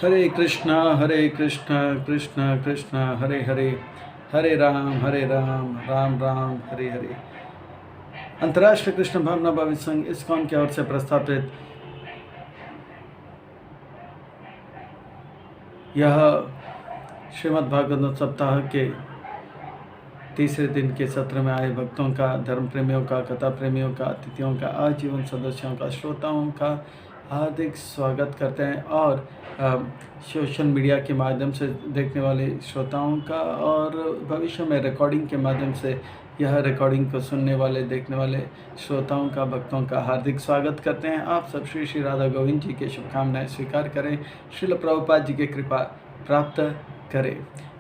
हरे कृष्णा कृष्णा कृष्णा हरे हरे, हरे राम राम राम हरे हरे। अंतर्राष्ट्रीय कृष्ण भावना भावी संघ इस्कॉन की ओर से प्रस्तावित यह श्रीमद् भागवत सप्ताह के तीसरे दिन के सत्र में आए भक्तों का, धर्म प्रेमियों का, कथा प्रेमियों का, अतिथियों का, आजीवन सदस्यों का, श्रोताओं का हार्दिक स्वागत करते हैं और सोशल मीडिया के माध्यम से देखने वाले श्रोताओं का और भविष्य में रिकॉर्डिंग के माध्यम से यह रिकॉर्डिंग को सुनने वाले, देखने वाले श्रोताओं का, भक्तों का हार्दिक स्वागत करते हैं। आप सब श्री श्री राधा गोविंद जी के शुभकामनाएं स्वीकार करें, श्रील प्रभुपाद जी की कृपा प्राप्त करें।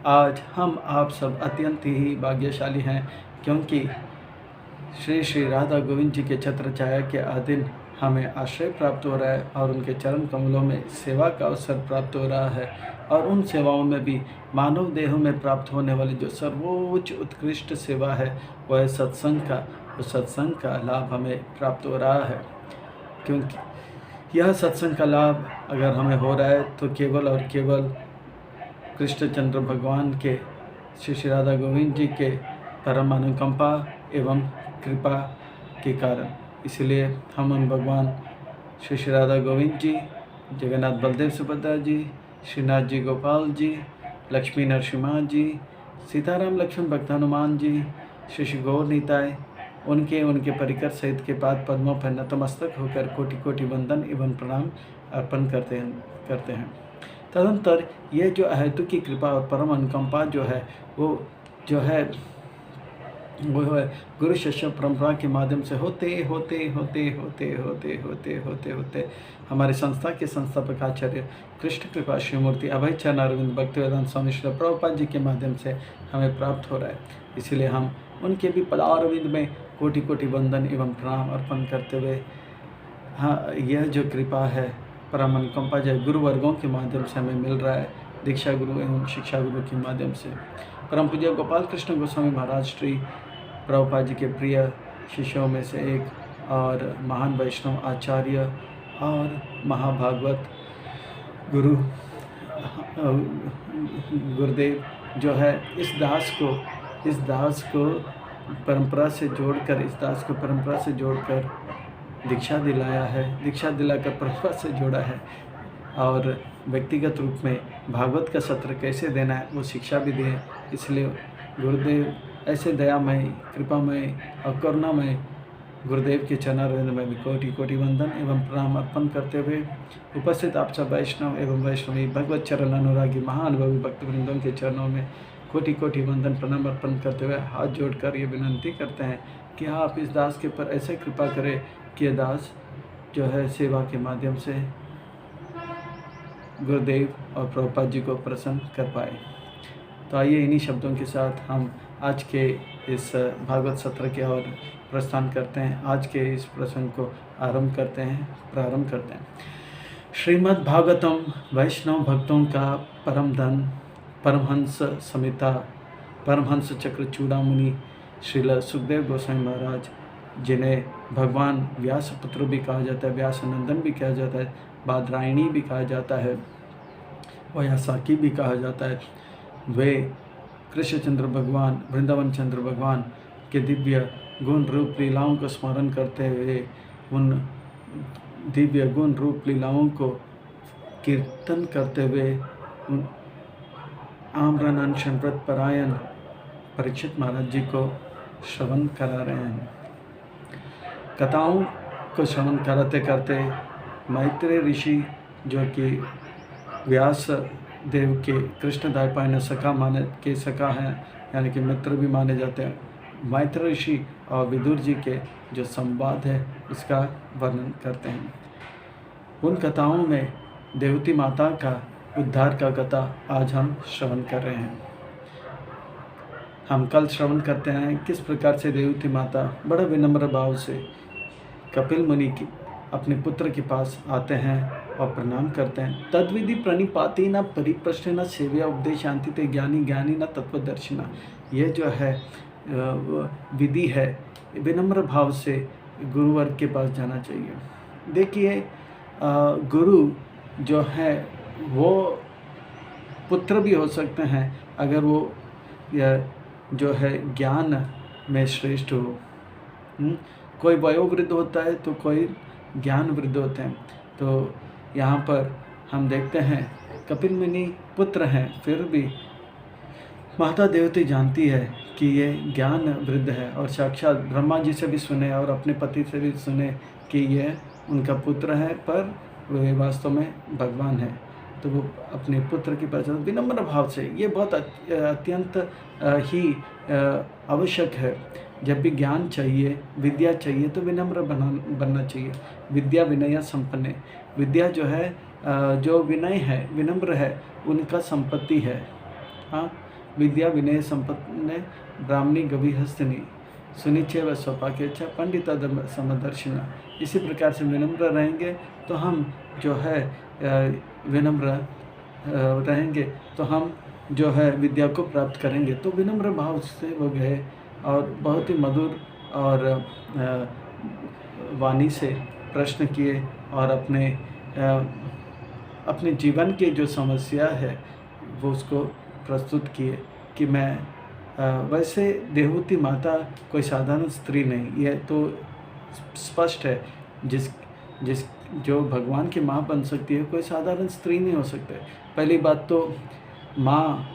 आज हम आप सब अत्यंत ही भाग्यशाली हैं क्योंकि श्री श्री राधा गोविंद जी के छत्र छाया के अधीन हमें आश्रय प्राप्त हो रहा है और उनके चरण कमलों में सेवा का अवसर प्राप्त हो रहा है और उन सेवाओं में भी मानव देहों में प्राप्त होने वाली जो सर्वोच्च उत्कृष्ट सेवा है वह सत्संग का, उस सत्संग का लाभ हमें प्राप्त हो रहा है। क्योंकि यह सत्संग का लाभ अगर हमें हो रहा है तो केवल और केवल कृष्णचंद्र भगवान के, श्री श्री राधा गोविंद जी के परम अनुकंपा एवं कृपा के कारण। इसलिए हम उन भगवान श्री श्री राधा गोविंद जी, जगन्नाथ बलदेव सुभद्रा जी, श्रीनाथ जी गोपाल जी, लक्ष्मी नरसिम्हा जी, सीताराम लक्ष्मण भक्त हनुमान जी, श्री श्री गौर निताय, उनके परिकर सहित के पाद पद्मों पर नतमस्तक होकर कोटि कोटि वंदन एवं प्रणाम अर्पण करते हैं। तदनंतर ये जो अहेतु की कृपा और परम अनुकंपा जो है वो है गुरु शिष्य परंपरा के माध्यम से होते हमारे संस्था के संस्थापक आचार्य कृष्ण कृपा श्रीमूर्ति अभय चरण अरविंद भक्तिवेदांत स्वामी श्री प्रभुपाद जी के माध्यम से हमें प्राप्त हो रहा है। इसलिए हम उनके भी पदारविंद में कोटि कोटि वंदन एवं प्रणाम अर्पण करते हुए, हाँ, यह जो कृपा है परम अनुकंपा जो गुरु वर्गों के माध्यम से हमें मिल रहा है, दीक्षा गुरु एवं शिक्षा गुरु के माध्यम से। परम पूज्य गोपाल कृष्ण गोस्वामी महाराज श्री प्रभुपाद जी के प्रिय शिष्यों में से एक और महान वैष्णव आचार्य और महाभागवत गुरु गुरुदेव जो है इस दास को परंपरा से जोड़कर दीक्षा दिलाया है, दीक्षा दिलाकर परंपरा से जोड़ा है और व्यक्तिगत रूप में भागवत का सत्र कैसे देना है वो शिक्षा भी दी है। इसलिए गुरुदेव ऐसे दयामय, कृपामय और करुणामय गुरुदेव के चरणारविंद में भी कोटि कोटि वंदन एवं प्रणाम अर्पण करते हुए उपस्थित आप सब वैष्णव एवं वैष्णवी भगवत चरण अनुरागी महाअनुभवी भक्तवृंदों के चरणों में कोटि कोटि वंदन प्रणाम अर्पण करते हुए हाथ जोड़कर ये विनंती करते हैं कि आप इस दास के ऊपर ऐसे कृपा करें कि ये दास जो है सेवा के माध्यम से गुरुदेव और प्रभुपाद जी को प्रसन्न कर पाए। तो आइए इन्हीं शब्दों के साथ हम आज के इस भागवत सत्र के ओर प्रस्थान करते हैं। आज के इस प्रसंग को प्रारंभ करते हैं। श्रीमद् भागवतम वैष्णव भक्तों का परम धन, परमहंस समिता, परमहंस चक्र चूड़ामणि श्रील सुखदेव गोस्वामी महाराज, जिन्हें भगवान व्यास पुत्र भी कहा जाता है, व्यास नंदन भी कहा जाता है, बादरायणी भी कहा जाता है, वयासाकी भी कहा जाता है, वे कृष्णचंद्र भगवान, वृंदावन चंद्र भगवान के दिव्य गुण रूप लीलाओं को स्मरण करते हुए उन दिव्य गुण रूप लीलाओं को कीर्तन करते हुए उन आम्रन अनशन व्रत परायण परीक्षित महाराज जी को श्रवण करा रहे हैं। कथाओं को श्रवण कराते करते मैत्रेय ऋषि, जो कि व्यास देव के कृष्ण द्वैपायन सखा हैं, यानी कि मित्र भी माने जाते हैं, मैत्रेय ऋषि और विदुर जी के जो संवाद है इसका वर्णन करते हैं। उन कथाओं में देवती माता का उद्धार का कथा आज हम श्रवण कर रहे हैं। हम कल श्रवण करते हैं किस प्रकार से देवती माता बड़ा विनम्र भाव से कपिल मुनि की अपने पुत्र के पास आते हैं और प्रणाम करते हैं। तद्विधि प्रणिपाति न परिप्रश्न न सेव्या उपदेशांति ते ज्ञानी ज्ञानी न तत्वदर्शिना। ये जो है विधि है, विनम्र भाव से गुरुवर के पास जाना चाहिए। देखिए गुरु जो है वो पुत्र भी हो सकते हैं अगर वो यह जो है ज्ञान में श्रेष्ठ हो। कोई वयोवृद्ध होता है तो कोई ज्ञान वृद्ध होते हैं। तो यहाँ पर हम देखते हैं कपिल मुनि पुत्र हैं, फिर भी माता देवती जानती है कि ये ज्ञान वृद्ध है, और साक्षात ब्रह्मा जी से भी सुने और अपने पति से भी सुने कि ये उनका पुत्र है, पर वे वास्तव में भगवान है। तो वो अपने पुत्र की पहचान विनम्र भाव से, ये बहुत अत्यंत ही आवश्यक है। जब भी ज्ञान चाहिए, विद्या चाहिए, तो विनम्र बनना चाहिए। विद्या विनय संपन्न, विद्या जो है जो विनय है, विनम्र है, उनका संपत्ति है। हाँ, विद्या विनय संपन्न ब्राह्मणी गवी हस्तनी सुनिचे व स्वपाकेच्छा पंडिता समदर्शिना। इसी प्रकार से विनम्र रहेंगे तो हम जो है विनम्र रहेंगे तो हम जो है विद्या को प्राप्त करेंगे। तो विनम्र भाव से वो गए और बहुत ही मधुर और वाणी से प्रश्न किए और अपने जीवन की जो समस्या है वो उसको प्रस्तुत किए कि मैं वैसे देवहूति माता कोई साधारण स्त्री नहीं, यह तो स्पष्ट है। जिस जो भगवान की माँ बन सकती है, कोई साधारण स्त्री नहीं हो सकता है। पहली बात तो माँ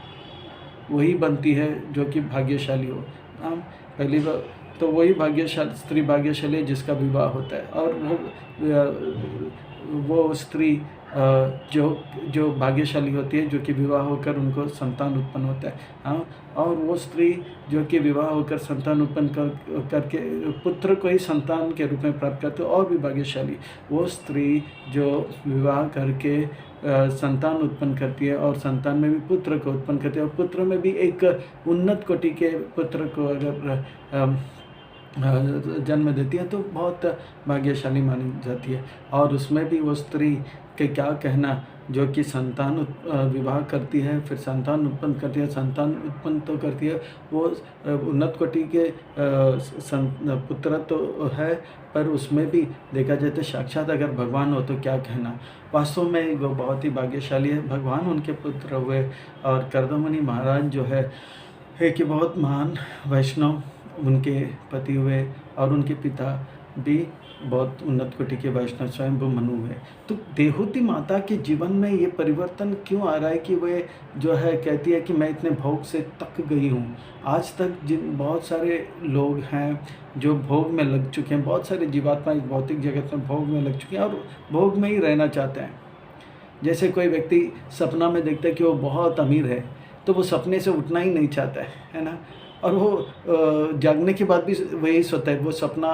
वही बनती है जो कि भाग्यशाली हो। पहली बात तो वही भाग्यशाली स्त्री भाग्यशाली है जिसका विवाह होता है, और वो स्त्री जो भाग्यशाली होती है जो कि विवाह होकर उनको संतान उत्पन्न होता है। हाँ, और वो स्त्री जो कि विवाह होकर संतान उत्पन्न करके पुत्र को ही संतान के रूप में प्राप्त करते हो, और भी भाग्यशाली वो स्त्री जो विवाह करके संतान उत्पन्न करती है और संतान में भी पुत्र को उत्पन्न करती है, और पुत्र में भी एक उन्नत कोटि के पुत्र को अगर जन्म देती है तो बहुत भाग्यशाली मानी जाती है। और उसमें भी वो स्त्री के क्या कहना जो कि संतान विवाह करती है, फिर संतान उत्पन्न करती है, संतान उत्पन्न तो करती है, वो उन्नत कोटि के पुत्र तो है, पर उसमें भी देखा जाए तो साक्षात अगर भगवान हो तो क्या कहना। वास्तव में वो बहुत ही भाग्यशाली है, भगवान उनके पुत्र हुए। और कर्दमनी महाराज जो है कि बहुत महान वैष्णव उनके पति हुए, और उनके पिता भी बहुत उन्नत कोटि के वैष्णव स्वयंभू मनु हुए। तो देवहूति माता के जीवन में ये परिवर्तन क्यों आ रहा है कि वे जो है कहती है कि मैं इतने भोग से तक गई हूँ। आज तक जिन बहुत सारे लोग हैं जो भोग में लग चुके हैं, बहुत सारे जीवात्मा इस भौतिक जगत में भोग में लग चुके हैं और भोग में ही रहना चाहते हैं। जैसे कोई व्यक्ति सपना में देखता है कि वो बहुत अमीर है, तो वो सपने से उठना ही नहीं चाहता है ना, और वो जागने के बाद भी वही सोता है, वो सपना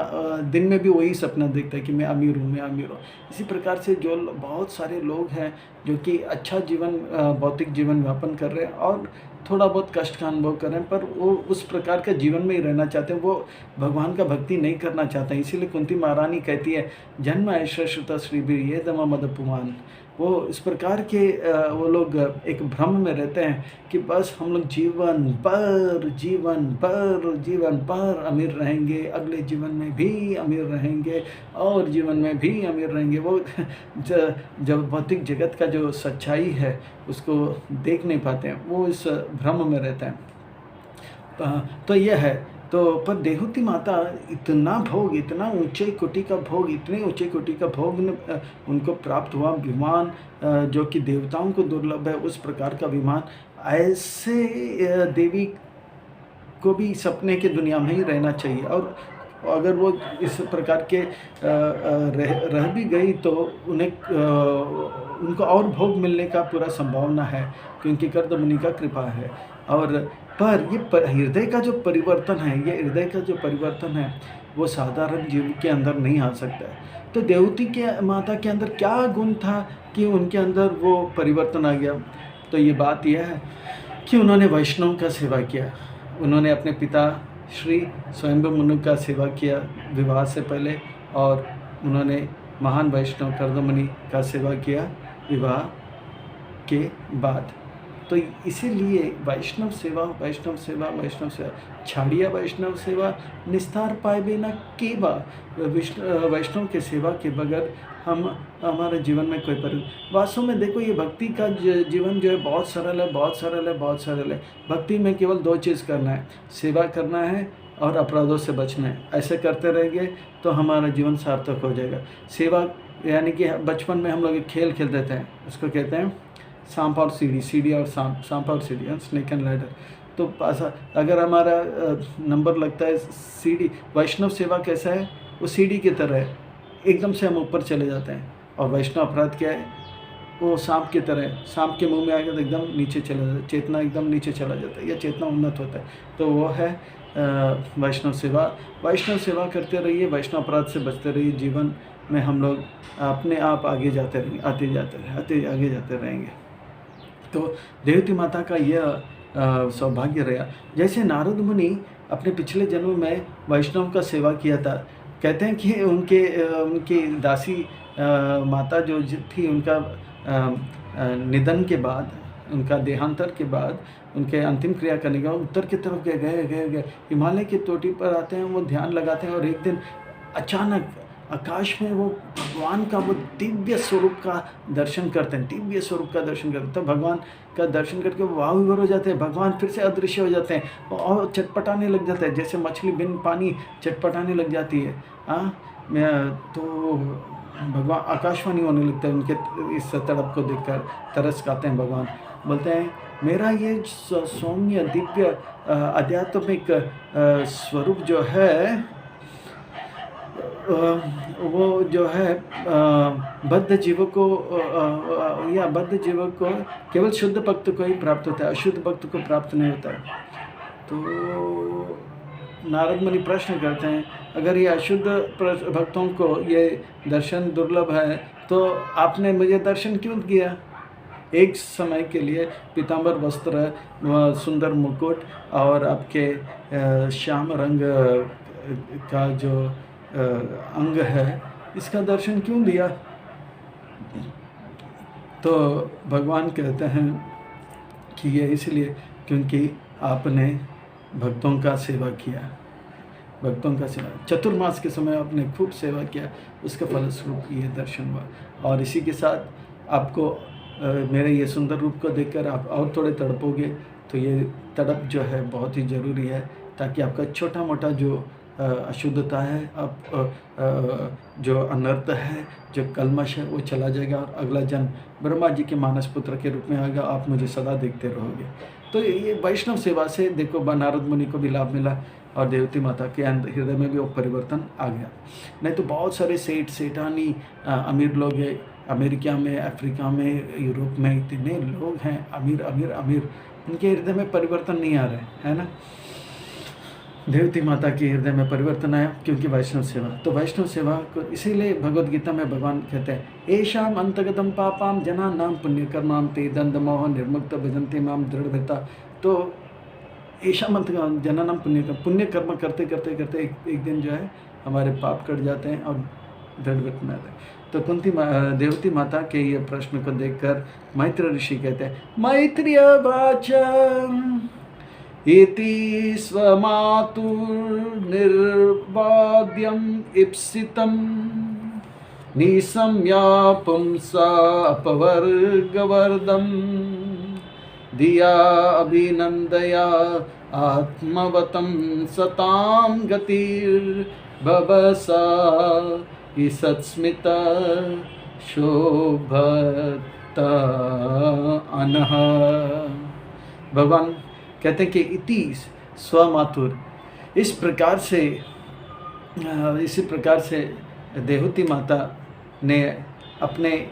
दिन में भी वही सपना देखता है कि मैं अमीर हूँ, मैं अमीर हूँ। इसी प्रकार से जो बहुत सारे लोग हैं जो कि अच्छा जीवन भौतिक जीवन यापन कर रहे हैं और थोड़ा बहुत कष्ट का अनुभव कर रहे हैं, पर वो उस प्रकार का जीवन में ही रहना चाहते हैं, वो भगवान का भक्ति नहीं करना चाहते हैं। इसीलिए कुंती महारानी कहती है जन्म ऐश्वर्य श्रुता श्रीबीर ये दमा मदपुमान। वो इस प्रकार के वो लोग एक भ्रम में रहते हैं कि बस हम लोग जीवन पर अमीर रहेंगे, अगले जीवन में भी अमीर रहेंगे और जीवन में भी अमीर रहेंगे। वो जब भौतिक जगत का जो सच्चाई है उसको देख नहीं पाते हैं, वो इस भ्रम में रहते हैं। तो यह है। तो पर देवहूति माता इतना भोग, इतना ऊंचे कोटि का भोग, इतने ऊंचे कोटि का भोग उनको प्राप्त हुआ, विमान जो कि देवताओं को दुर्लभ है उस प्रकार का विमान। ऐसे देवी को भी सपने की दुनिया में ही रहना चाहिए, और अगर वो इस प्रकार के रह भी गई तो उनको और भोग मिलने का पूरा संभावना है, क्योंकि कर्दमुनि का कृपा है। और पर ये हृदय का जो परिवर्तन है, ये हृदय का जो परिवर्तन है वो साधारण जीव के अंदर नहीं आ सकता है। तो देवहूति के माता के अंदर क्या गुण था कि उनके अंदर वो परिवर्तन आ गया? तो ये बात यह है कि उन्होंने वैष्णव का सेवा किया। उन्होंने अपने पिता श्री स्वयंभू मनु का सेवा किया विवाह से पहले, और उन्होंने महान वैष्णव कर्दमनि का सेवा किया विवाह के बाद। तो इसीलिए वैष्णव सेवा छाड़िया वैष्णव सेवा निस्तार पाए बिना केवा। वैष्णव के सेवा के बगैर हम हमारे जीवन में कोई वास्तव में देखो, ये भक्ति का जीवन जो है बहुत सरल है। भक्ति में केवल 2 चीज़ करना है, सेवा करना है और अपराधों से बचना है। ऐसे करते रहेंगे तो हमारा जीवन सार्थक हो जाएगा। सेवा यानी कि बचपन में हम लोग एक खेल खेलते थे, उसको कहते हैं सांप और सीढ़ी और सांप और सीढ़ी, स्नेक एंड लैडर। तो अगर हमारा नंबर लगता है सीढ़ी, वैष्णव सेवा कैसा है, वो सीढ़ी की तरह है, एकदम से हम ऊपर चले जाते हैं। और वैष्णव अपराध क्या है, वो सांप की तरह है, सांप के मुंह में आकर तो एकदम नीचे चला जाता है, चेतना एकदम नीचे चला जाता है या चेतना उन्नत होता है। तो वो है वैष्णव सेवा करते रहिए, वैष्णव अपराध से बचते रहिए। जीवन में हम लोग अपने आप आगे जाते रहेंगे, आगे जाते रहेंगे। तो देवती माता का यह सौभाग्य रहा। जैसे नारद मुनि अपने पिछले जन्म में वैष्णव का सेवा किया था। कहते हैं कि उनकी दासी माता जो थी, उनका निधन के बाद, उनका देहांतर के बाद, उनके अंतिम क्रिया करने के बाद उत्तर की तरफ गए, हिमालय की चोटी पर आते हैं, वो ध्यान लगाते हैं और एक दिन अचानक आकाश में वो भगवान का वो दिव्य स्वरूप का दर्शन करते हैं। तो भगवान का दर्शन करके वो वाह विभोर हो जाते हैं। भगवान फिर से अदृश्य हो जाते हैं और चटपटाने लग जाते हैं, जैसे मछली बिन पानी चटपटाने लग जाती है। तो भगवान आकाशवाणी होने लगता है उनके इस तड़प को देखकर, तरस खाते हैं। भगवान बोलते हैं, मेरा ये सौम्य दिव्य आध्यात्मिक स्वरूप जो है, वो जो है बद्ध जीवों को केवल शुद्ध भक्त को ही प्राप्त होता है, अशुद्ध भक्त को प्राप्त नहीं होता है। तो नारद मुनि प्रश्न करते हैं, अगर ये अशुद्ध भक्तों को ये दर्शन दुर्लभ है तो आपने मुझे दर्शन क्यों किया? एक समय के लिए पीतांबर वस्त्र, सुंदर मुकुट और आपके श्याम रंग का जो अंग है, इसका दर्शन क्यों दिया? तो भगवान कहते हैं कि ये इसलिए क्योंकि आपने भक्तों का सेवा किया। चतुर्मास के समय आपने खूब सेवा किया, उसके फलस्वरूप ये दर्शन हुआ। और इसी के साथ आपको मेरे ये सुंदर रूप को देखकर आप और थोड़े तड़पोगे। तो ये तड़प जो है बहुत ही ज़रूरी है, ताकि आपका छोटा मोटा जो अशुद्धता है, जो अनर्थ है, जो कलमश है, वो चला जाएगा और अगला जन्म ब्रह्मा जी के मानस पुत्र के रूप में आएगा। आप मुझे सदा देखते रहोगे। तो ये वैष्णव सेवा से देखो नारद मुनि को भी लाभ मिला और देवती माता के हृदय में भी वो परिवर्तन आ गया। नहीं तो बहुत सारे सेठानी अमीर लोग हैं अमेरिका में, अफ्रीका में, यूरोप में, इतने लोग हैं अमीर, उनके हृदय में परिवर्तन नहीं आ रहे है ना। देवती माता के हृदय में परिवर्तन आया क्योंकि वैष्णव सेवा। तो वैष्णव सेवा को इसीलिए भगवद गीता में भगवान कहते हैं, एषाम अंतगतम पापाम जनानाम पुण्यकर्माम ते दंडमोह निर्मुक्त भजन्ते माम दृढ़भृता। तो एषाम अंतगतम जनानाम पुण्य कर्म करते एक दिन जो है हमारे पाप कट जाते हैं और दृढ़व्रत में आते हैं। तो देवती माता के ये प्रश्न को देखकर मैत्र ऋषि कहते हैं, मैत्रिय वाचम इति स्वमातुर्निर्बाध्यम् इप्सितं निशम्या पुंसा अपवर्गवर्दं धिया अभिनन्दया आत्मवतं सतां गतिर्भवसा ईसत्स्मिता शोभता अनः। भगवान कहते हैं कि इति स्वमातुर, इसी प्रकार से देवती माता ने अपने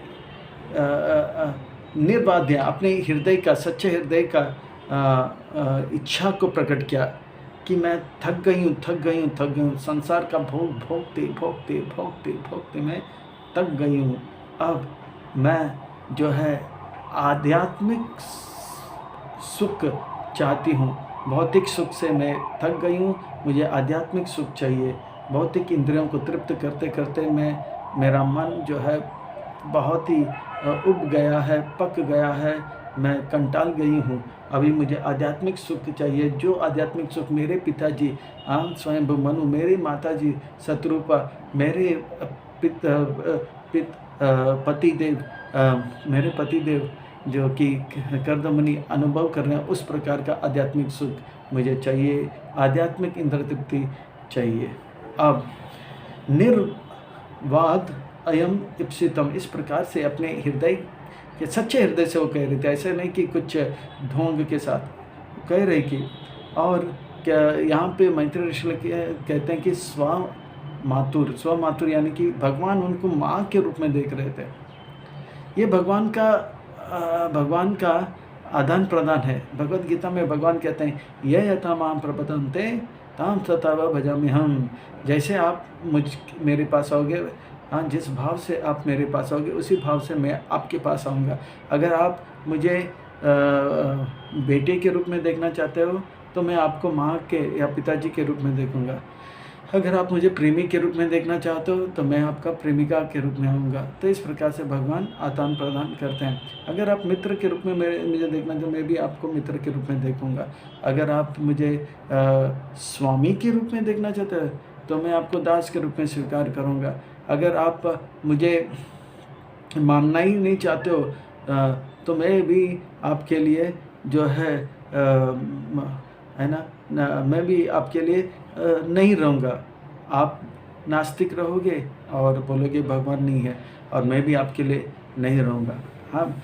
निर्बाध्य अपने हृदय का, सच्चे हृदय का इच्छा को प्रकट किया कि मैं थक गई हूँ, संसार का भोगते मैं थक गई हूँ। अब मैं जो है आध्यात्मिक सुख चाहती हूँ, भौतिक सुख से मैं थक गई हूँ, मुझे आध्यात्मिक सुख चाहिए। भौतिक इंद्रियों को तृप्त करते करते मेरा मन जो है बहुत ही उब गया है, पक गया है, मैं कंटाल गई हूँ, अभी मुझे आध्यात्मिक सुख चाहिए। जो आध्यात्मिक सुख मेरे पिताजी स्वयं मनु, मेरी माताजी शत्रुपा, मेरे पित पित पतिदेव मेरे पतिदेव जो कि कर्दमनी अनुभव कर रहे हैं, उस प्रकार का आध्यात्मिक सुख मुझे चाहिए, आध्यात्मिक इंद्र तृप्ति चाहिए। अब निर्वाद अयम इप्सितम, इस प्रकार से अपने हृदय के सच्चे हृदय से वो कह रहे थे, ऐसे नहीं कि कुछ ढोंग के साथ कह रहे कि। और क्या यहाँ पे मैत्रेय ऋषि कहते हैं कि स्वमातुर यानी कि भगवान उनको माँ के रूप में देख रहे थे। ये भगवान का आदान प्रदान है। भगवत गीता में भगवान कहते हैं यह यथा माम प्रपद्यन्ते ताम तथा भजामि हम। जैसे आप मेरे पास आओगे, हाँ, जिस भाव से आप मेरे पास आओगे उसी भाव से मैं आपके पास आऊँगा। अगर आप मुझे बेटे के रूप में देखना चाहते हो तो मैं आपको माँ के या पिताजी के रूप में देखूँगा। अगर आप मुझे प्रेमी के रूप में देखना चाहते हो तो मैं आपका प्रेमिका के रूप में आऊँगा। तो इस प्रकार से भगवान आदान प्रदान करते हैं। अगर आप मित्र के रूप में मुझे देखना तो मैं भी आपको मित्र के रूप में देखूँगा। अगर आप मुझे स्वामी के रूप में देखना चाहते हो तो मैं आपको दास के रूप में स्वीकार करूँगा। अगर आप मुझे मानना ही नहीं चाहते हो तो मैं भी आपके लिए जो है ना, मैं भी आपके लिए नहीं रहूँगा। आप नास्तिक रहोगे और बोलोगे भगवान नहीं है, और मैं भी आपके लिए नहीं रहूँगा। हाँ,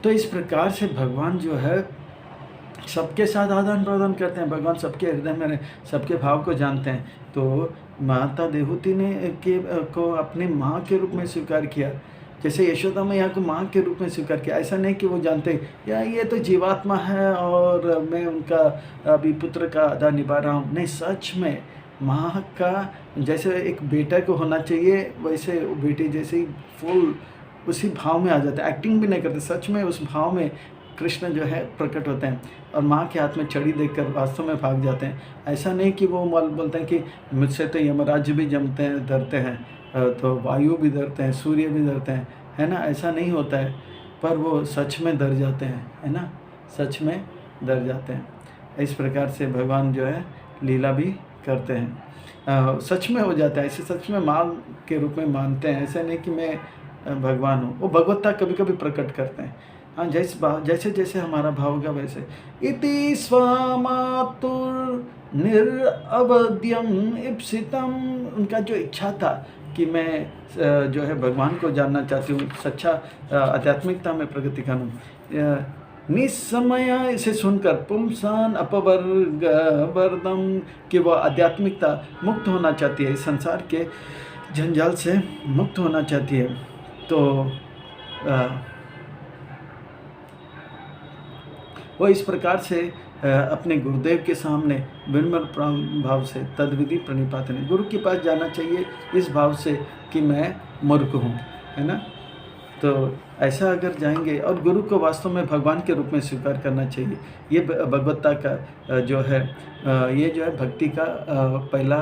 तो इस प्रकार से भगवान जो है सबके साथ आदान प्रदान करते हैं। भगवान सबके हृदय में सबके भाव को जानते हैं। तो माता देवहूति ने को अपनी माँ के रूप में स्वीकार किया, जैसे यशोदा मैया को माँ के रूप में स्वीकार किया। ऐसा नहीं कि वो जानते या ये तो जीवात्मा है और मैं उनका अभी पुत्र का अदा निभा रहा हूँ। नहीं, सच में माँ का जैसे एक बेटा को होना चाहिए वैसे वो बेटे जैसे ही फुल उसी भाव में आ जाते हैं। एक्टिंग भी नहीं करते, सच में उस भाव में कृष्ण जो है प्रकट होते हैं और माँ के हाथ में छड़ी देखकर वास्तव में भाग जाते हैं। ऐसा नहीं कि वो बोलते हैं कि मुझसे तो यमराज भी जमते हैं, डरते हैं, तो वायु भी डरते हैं, सूर्य भी डरते हैं, है ना। ऐसा नहीं होता है, पर वो सच में डर जाते हैं, है ना, सच में डर जाते हैं। इस प्रकार से भगवान जो है लीला भी करते हैं, सच में हो जाता है। ऐसे सच में माँ के रूप में मानते हैं, ऐसा नहीं कि मैं भगवान हूँ। वो भगवत्ता कभी कभी प्रकट करते हैं। हाँ, जैसे जैसे हमारा भाव होगा वैसे। इति स्वामातुर निरअवद्यम इप्सितम, उनका जो इच्छा था कि मैं जो है भगवान को जानना चाहती हूँ, सच्चा आध्यात्मिकता में प्रगति करूँ। निस्समय इसे सुनकर पुंसान अपवर्गवर्दम, कि वह आध्यात्मिकता मुक्त होना चाहती है, इस संसार के जंजाल से मुक्त होना चाहती है। तो वो इस प्रकार से अपने गुरुदेव के सामने विनम्र भाव से तद्विधि प्रणिपात है। गुरु के पास जाना चाहिए इस भाव से कि मैं मूर्ख हूँ, है ना। तो ऐसा अगर जाएंगे, और गुरु को वास्तव में भगवान के रूप में स्वीकार करना चाहिए। ये भगवत्ता का जो है ये जो है भक्ति का पहला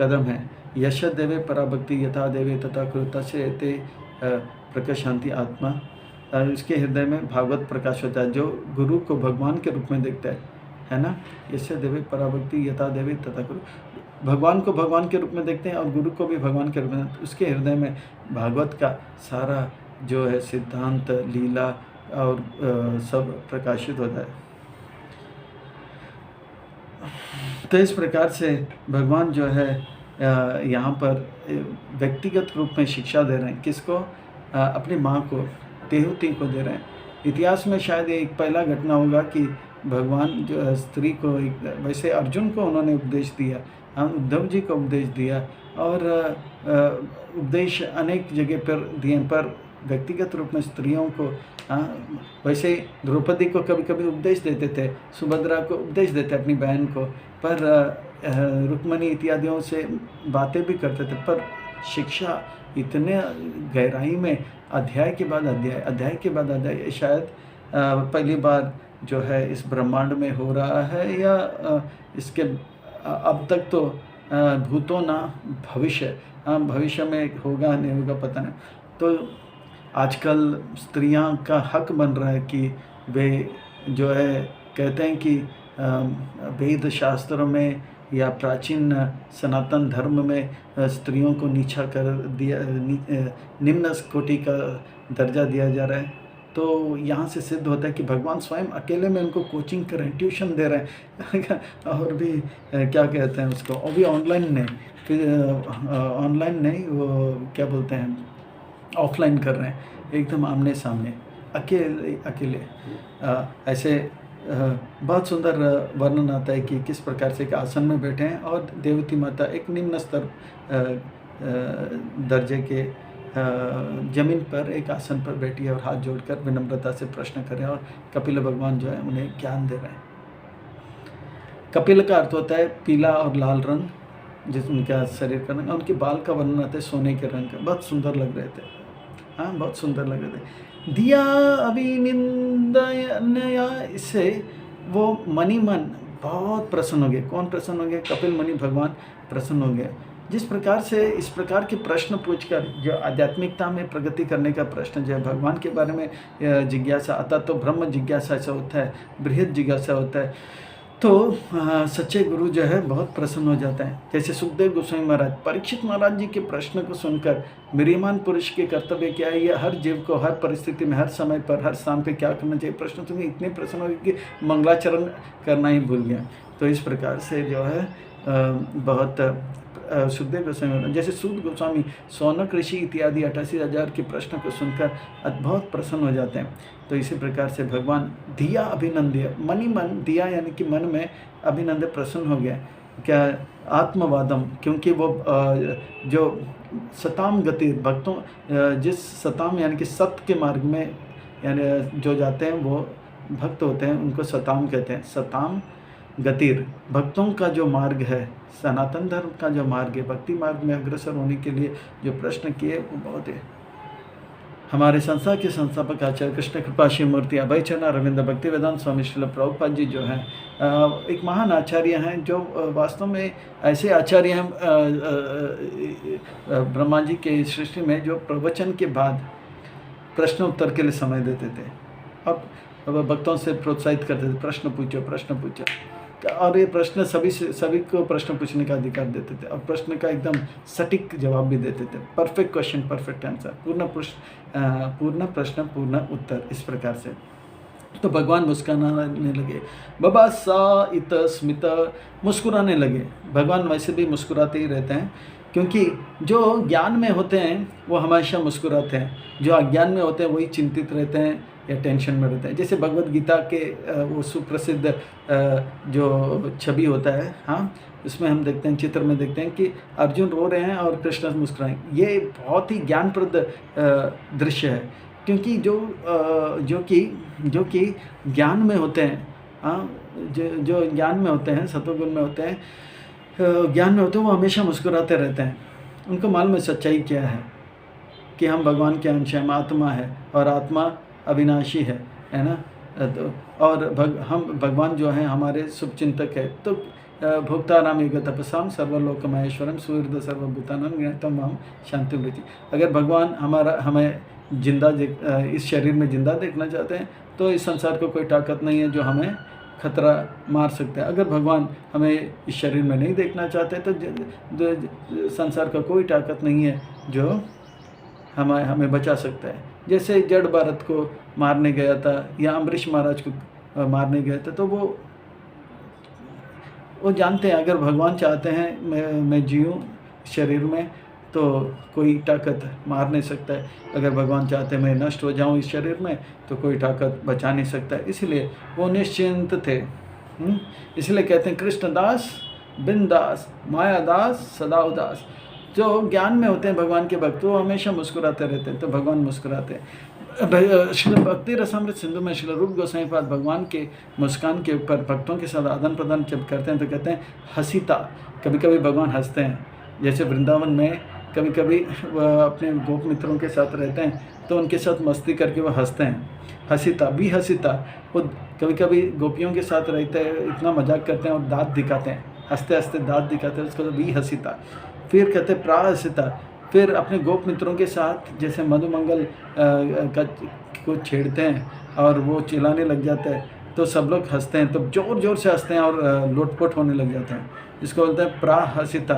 कदम है। यश देवे पराभक्ति यथा देवे तथा कृता से ते प्रकाशांति आत्मा, उसके हृदय में भागवत प्रकाश होता है। जो गुरु को भगवान के रूप में देखता है ना, यश देवे पराभक्ति यथा देवे तथा गुरु, भगवान को भगवान के रूप में देखते हैं और गुरु को भी भगवान के रूप में, उसके हृदय में भागवत का सारा जो है सिद्धांत, लीला और सब प्रकाशित होता है। तो इस प्रकार से भगवान जो है यहाँ पर व्यक्तिगत रूप में शिक्षा दे रहे हैं। किसको? अपनी माँ को, देवहूति को दे रहे हैं। इतिहास में शायद एक पहला घटना होगा कि भगवान जो स्त्री को, वैसे अर्जुन को उन्होंने उपदेश दिया, उद्धव जी को उपदेश दिया, और उपदेश अनेक जगह पर दिए, पर व्यक्तिगत रूप में स्त्रियों को, वैसे द्रौपदी को कभी कभी उपदेश देते थे, सुभद्रा को उपदेश देते अपनी बहन को, पर रुक्मणी इत्यादियों से बातें भी करते थे। पर शिक्षा इतने गहराई में अध्याय के बाद अध्याय शायद पहली बार जो है इस ब्रह्मांड में हो रहा है, या इसके अब तक तो भूतो ना भविष्य, भविष्य में होगा नहीं होगा पता नहीं। तो आजकल स्त्रियां का हक बन रहा है कि वे जो है कहते हैं कि वेद शास्त्रों में या प्राचीन सनातन धर्म में स्त्रियों को नीचा कर दिया, निम्न कोटि का दर्जा दिया जा रहा है। तो यहाँ से सिद्ध होता है कि भगवान स्वयं अकेले में उनको कोचिंग कर रहे हैं, ट्यूशन दे रहे हैं और भी क्या कहते हैं उसको, और भी ऑनलाइन नहीं, फिर ऑनलाइन नहीं, वो क्या बोलते हैं, ऑफलाइन कर रहे हैं, एकदम आमने सामने अकेले अकेले। ऐसे बहुत सुंदर वर्णन आता है कि किस प्रकार से एक आसन में बैठे हैं और देवती माता एक निम्न स्तर दर्जे के जमीन पर एक आसन पर बैठी है और हाथ जोड़कर विनम्रता से प्रश्न कर रहे हैं और कपिल भगवान जो है उन्हें ज्ञान दे रहे हैं। कपिल का अर्थ होता है पीला और लाल रंग, जिस उनका शरीर का रंग, उनके बाल का वर्णन आता है सोने के रंग का, बहुत सुंदर लग रहे थे। हाँ, बहुत सुंदर लग रहे थे। दिया अभिनिंदया, इससे वो मणि मन बहुत प्रसन्न हो गए। कौन प्रसन्न हो गए? कपिल मुनि भगवान प्रसन्न हो गए। जिस प्रकार से इस प्रकार के प्रश्न पूछकर जो आध्यात्मिकता में प्रगति करने का प्रश्न जो है, भगवान के बारे में जिज्ञासा आता तो ब्रह्म जिज्ञासा ऐसा होता है, बृहद जिज्ञासा होता है, तो सच्चे गुरु जो है बहुत प्रसन्न हो जाते हैं। जैसे सुखदेव गोस्वामी महाराज परीक्षित महाराज जी के प्रश्न को सुनकर विरियमान पुरुष के कर्तव्य क्या है, ये हर जीव को हर परिस्थिति में हर समय पर हर स्थान पे क्या करना चाहिए, प्रश्न तुम्हें इतने प्रसन्न हो गए कि मंगलाचरण करना ही भूल गया। तो इस प्रकार से जो है बहुत सुखदेव गोस्वामी, जैसे सूत गोस्वामी सौनक ऋषि इत्यादि 88,000 के प्रश्न को सुनकर बहुत प्रसन्न हो जाते हैं। तो इसी प्रकार से भगवान दिया अभिनंद्य, मणि मन, दिया यानी कि मन में, अभिनंद्य प्रसन्न हो गया। क्या? आत्मवादम, क्योंकि वो जो सताम गति भक्तों, जिस सताम यानी कि सत्य के मार्ग में यानी जो जाते हैं वो भक्त होते हैं, उनको सताम कहते हैं। सताम गतिर, भक्तों का जो मार्ग है, सनातन धर्म का जो मार्ग है, भक्ति मार्ग में अग्रसर होने के लिए जो प्रश्न किए वो बहुत है। हमारे संस्था के संस्थापक आचार्य कृष्ण कृपा शिव मूर्ति अभय चरण अरविंद भक्ति वेदांत स्वामी श्रील प्रभुपाद जी जो हैं एक महान आचार्य हैं, जो वास्तव में ऐसे आचार्य हैं ब्रह्मा जी के सृष्टि में, जो प्रवचन के बाद प्रश्न उत्तर के लिए समय देते थे और भक्तों से प्रोत्साहित करते थे, प्रश्न पूछो प्रश्न पूछो। और ये प्रश्न सभी को प्रश्न पूछने का अधिकार देते थे और प्रश्न का एकदम सटीक जवाब भी देते थे। परफेक्ट क्वेश्चन परफेक्ट आंसर, पूर्ण प्रश्न पूर्ण उत्तर, इस प्रकार से। तो भगवान मुस्कुराने लगे, बाबा सा इत स्मित, मुस्कुराने लगे। भगवान वैसे भी मुस्कुराते ही रहते हैं, क्योंकि जो ज्ञान में होते हैं वो हमेशा मुस्कुराते हैं, जो अज्ञान में होते हैं वही चिंतित रहते हैं या टेंशन में रहते हैं। जैसे भगवद गीता के वो सुप्रसिद्ध जो छवि होता है, हाँ, उसमें हम देखते हैं, चित्र में देखते हैं कि अर्जुन रो रहे हैं और कृष्ण मुस्कुराएं। ये बहुत ही ज्ञानप्रद दृश्य है, क्योंकि जो कि ज्ञान में होते हैं, हाँ, जो ज्ञान में होते हैं, सत्वगुण में होते हैं, ज्ञान में होते हैं, वो हमेशा मुस्कुराते रहते हैं। उनको मालूम है सच्चाई क्या है, कि हम भगवान के अंश हैं, हम आत्मा है और आत्मा अविनाशी है ना। तो और हम भगवान जो हैं हमारे शुभचिंतक है। तो भोक्तानाम युग तपसाम सर्वलोक महेश्वरम सुहृद सर्वभूतानां ज्ञातम हम शांति वृत्ति। अगर भगवान हमें जिंदा इस शरीर में जिंदा देखना चाहते हैं, तो इस संसार को कोई ताकत नहीं है जो हमें खतरा मार सकता है। अगर भगवान हमें इस शरीर में नहीं देखना चाहते, तो संसार का कोई ताकत नहीं है जो हमें बचा सकता है। जैसे जड़ भारत को मारने गया था या अम्बरीश महाराज को मारने गया था, तो वो जानते हैं अगर भगवान चाहते हैं मैं जीऊँ शरीर में, तो कोई ताकत मार नहीं सकता है। अगर भगवान चाहते हैं मैं नष्ट हो जाऊं इस शरीर में, तो कोई ताकत बचा नहीं सकता है। इसलिए वो निश्चिंत थे। इसलिए कहते हैं कृष्णदास बिंदास मायादास सदा उदास। जो ज्ञान में होते हैं भगवान के भक्त, वो हमेशा मुस्कुराते रहते हैं, तो भगवान मुस्कुराते हैं। श्रील भक्ति रसामृत सिंधु में श्रील रूप गोस्वामी पाद भगवान के मुस्कान के ऊपर भक्तों के साथ आदान प्रदान जब करते हैं तो कहते हैं हसीता। कभी कभी भगवान हंसते हैं, जैसे वृंदावन में कभी कभी वह अपने गोप मित्रों के साथ रहते हैं तो उनके साथ मस्ती करके वह हंसते हैं। हसीता भी हसीता, वो कभी कभी गोपियों के साथ रहते हैं, इतना मजाक करते हैं और दांत दिखाते हैं, हंसते हंसते दांत दिखाते हैं, उसको तो भी हसीता। फिर कहते हैं प्राहसिता, फिर अपने गोप मित्रों के साथ जैसे मधुमंगल को छेड़ते हैं, और वो चिल्लाने लग जाता है तो सब लोग हंसते हैं, तो ज़ोर ज़ोर से हंसते हैं और लोटपोट होने लग जाते हैं। इसको बोलते हैं प्राहसिता।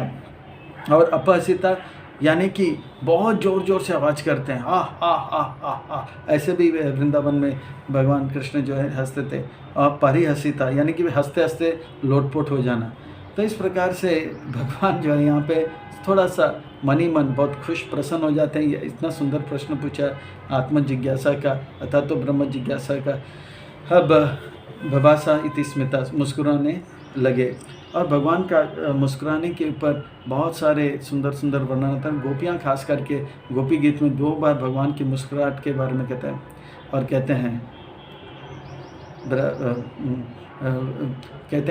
और अपहसिता यानी कि बहुत ज़ोर ज़ोर से आवाज़ करते हैं, आह आह आह आह आह। ऐसे भी वृंदावन में भगवान कृष्ण जो है हंसते थे। और परिहसिता यानी कि हंसते हंसते लोटपोट हो जाना। तो इस प्रकार से भगवान जो है यहाँ पे थोड़ा सा मन ही मन बहुत खुश प्रसन्न हो जाते हैं। ये इतना सुंदर प्रश्न पूछा आत्म जिज्ञासा का अर्थात तो ब्रह्म जिज्ञासा का। अब भभासा इति स्मिता, मुस्कुराने लगे। और भगवान का मुस्कुराने के ऊपर बहुत सारे सुंदर सुंदर वर्णन आता है। गोपियाँ खास करके गोपी गीत में 2 बार भगवान की मुस्कुराहट के बारे में कहते हैं और कहते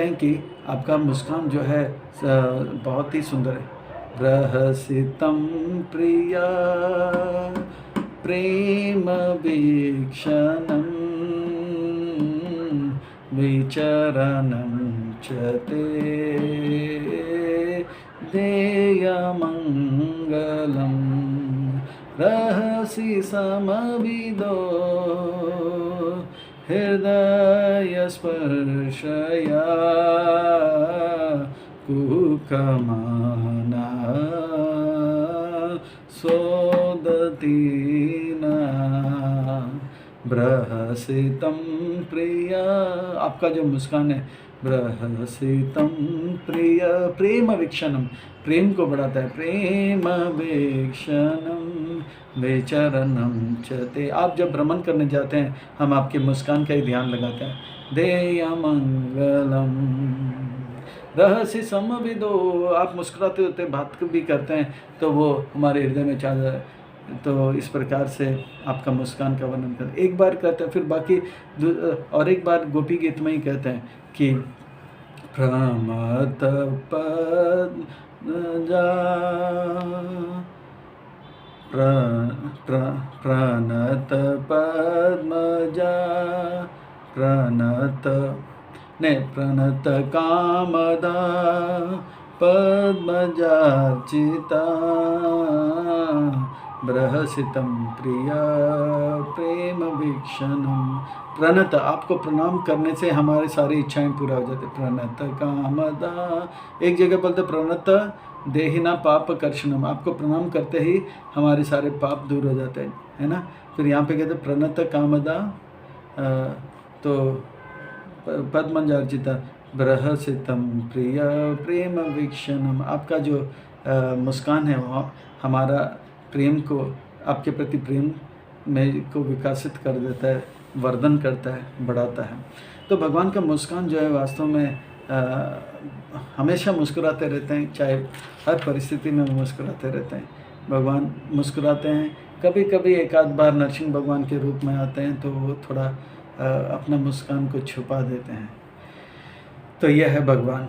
हैं कि आपका मुस्कान जो है बहुत ही सुंदर है। रहसितं प्रिया प्रेम वीक्षणं विचरणं च ते देयमङ्गलं रहसि समविदो हृदयस्पर्शया कुकमाना सोदतीना बृहसितं प्रिया। आपका जो मुस्कान है बृहसितं प्रिय, प्रेम वीक्षणम, प्रेम को बढ़ाता है। प्रेम वीक्षणम विचरणम चते। आप जब भ्रमण करने जाते हैं हम आपके मुस्कान का ही ध्यान लगाते हैं। देयमंगलम रहस्य समविदो, आप मुस्कुराते होते बात भी करते हैं तो वो हमारे हृदय में चाह जाए। तो इस प्रकार से आपका मुस्कान का वर्णन करते, एक बार कहते हैं फिर बाकी और एक बार गोपी गीत में ही कहते हैं कि प्रमथ पद्मजा प्रणत पद्मजा प्रणत कामदा पद्मजार्चिता बृहसितं प्रिया प्रेम वीक्षणम। प्रणत, आपको प्रणाम करने से हमारी सारी इच्छाएं पूरा हो जाती। प्रणत कामदा, एक जगह बोलते प्रणत देहिना पाप कर्षणम, आपको प्रणाम करते ही हमारे सारे पाप दूर हो जाते हैं, है ना। फिर यहाँ पे कहते प्रणत कामदा तो पद्मजार्चिता बृहसितं प्रिय प्रेम वीक्षणम। आपका जो मुस्कान है वो हमारा प्रेम को, आपके प्रति प्रेम में को विकसित कर देता है, वर्धन करता है, बढ़ाता है। तो भगवान का मुस्कान जो है वास्तव में हमेशा मुस्कुराते रहते हैं, चाहे हर परिस्थिति में मुस्कुराते रहते हैं। भगवान मुस्कुराते हैं। कभी कभी एक आध बार नरसिंह भगवान के रूप में आते हैं तो वो थोड़ा अपना मुस्कान को छुपा देते हैं। तो यह है भगवान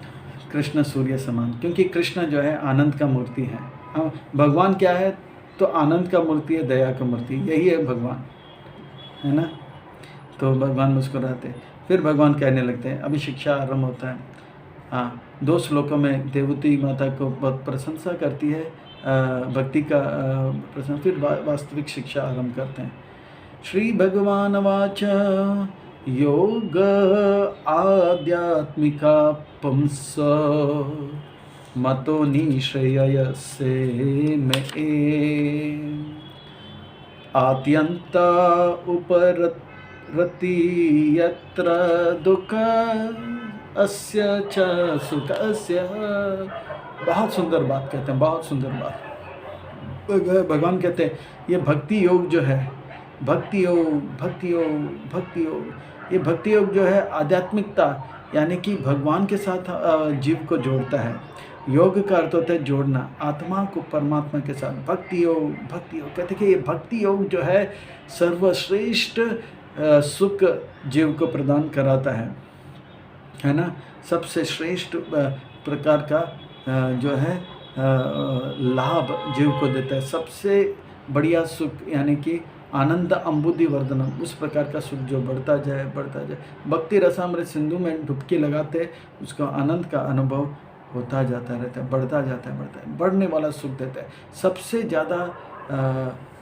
कृष्ण सूर्य समान, क्योंकि कृष्ण जो है आनंद का मूर्ति है। हम भगवान क्या है तो आनंद का मूर्ति है, दया का मूर्ति, यही है भगवान, है ना। तो भगवान मुस्कुराते हैं। फिर भगवान कहने लगते हैं, अभी शिक्षा आरंभ होता है। हाँ, 2 श्लोकों में देवती माता को बहुत प्रशंसा करती है, भक्ति का प्रशंसा, फिर वास्तविक शिक्षा आरंभ करते हैं। श्री भगवान वाच योग आध्यात्मिका पुंस मतो निश्रेयसे में आद्यंता उपरति यत्र दुख अस्य च सुखस्य। बहुत सुंदर बात कहते हैं, बहुत सुंदर बात। भगवान कहते हैं ये भक्ति योग जो है, भक्ति योग, ये भक्ति योग जो है आध्यात्मिकता यानी कि भगवान के साथ जीव को जोड़ता है। योग का अर्थ होता है जोड़ना आत्मा को परमात्मा के साथ। भक्ति योग कहते हैं कि ये भक्ति योग जो है सर्वश्रेष्ठ सुख जीव को प्रदान कराता है ना। सबसे श्रेष्ठ प्रकार का जो है लाभ जीव को देता है, सबसे बढ़िया सुख यानी कि आनंद अम्बुधि वर्धनम, उस प्रकार का सुख जो बढ़ता जाए। भक्ति रसामृत सिंधु में डुबकी लगाते उसको आनंद का अनुभव होता जाता रहता है, बढ़ता जाता है, बढ़ने वाला सुख देता है। सबसे ज़्यादा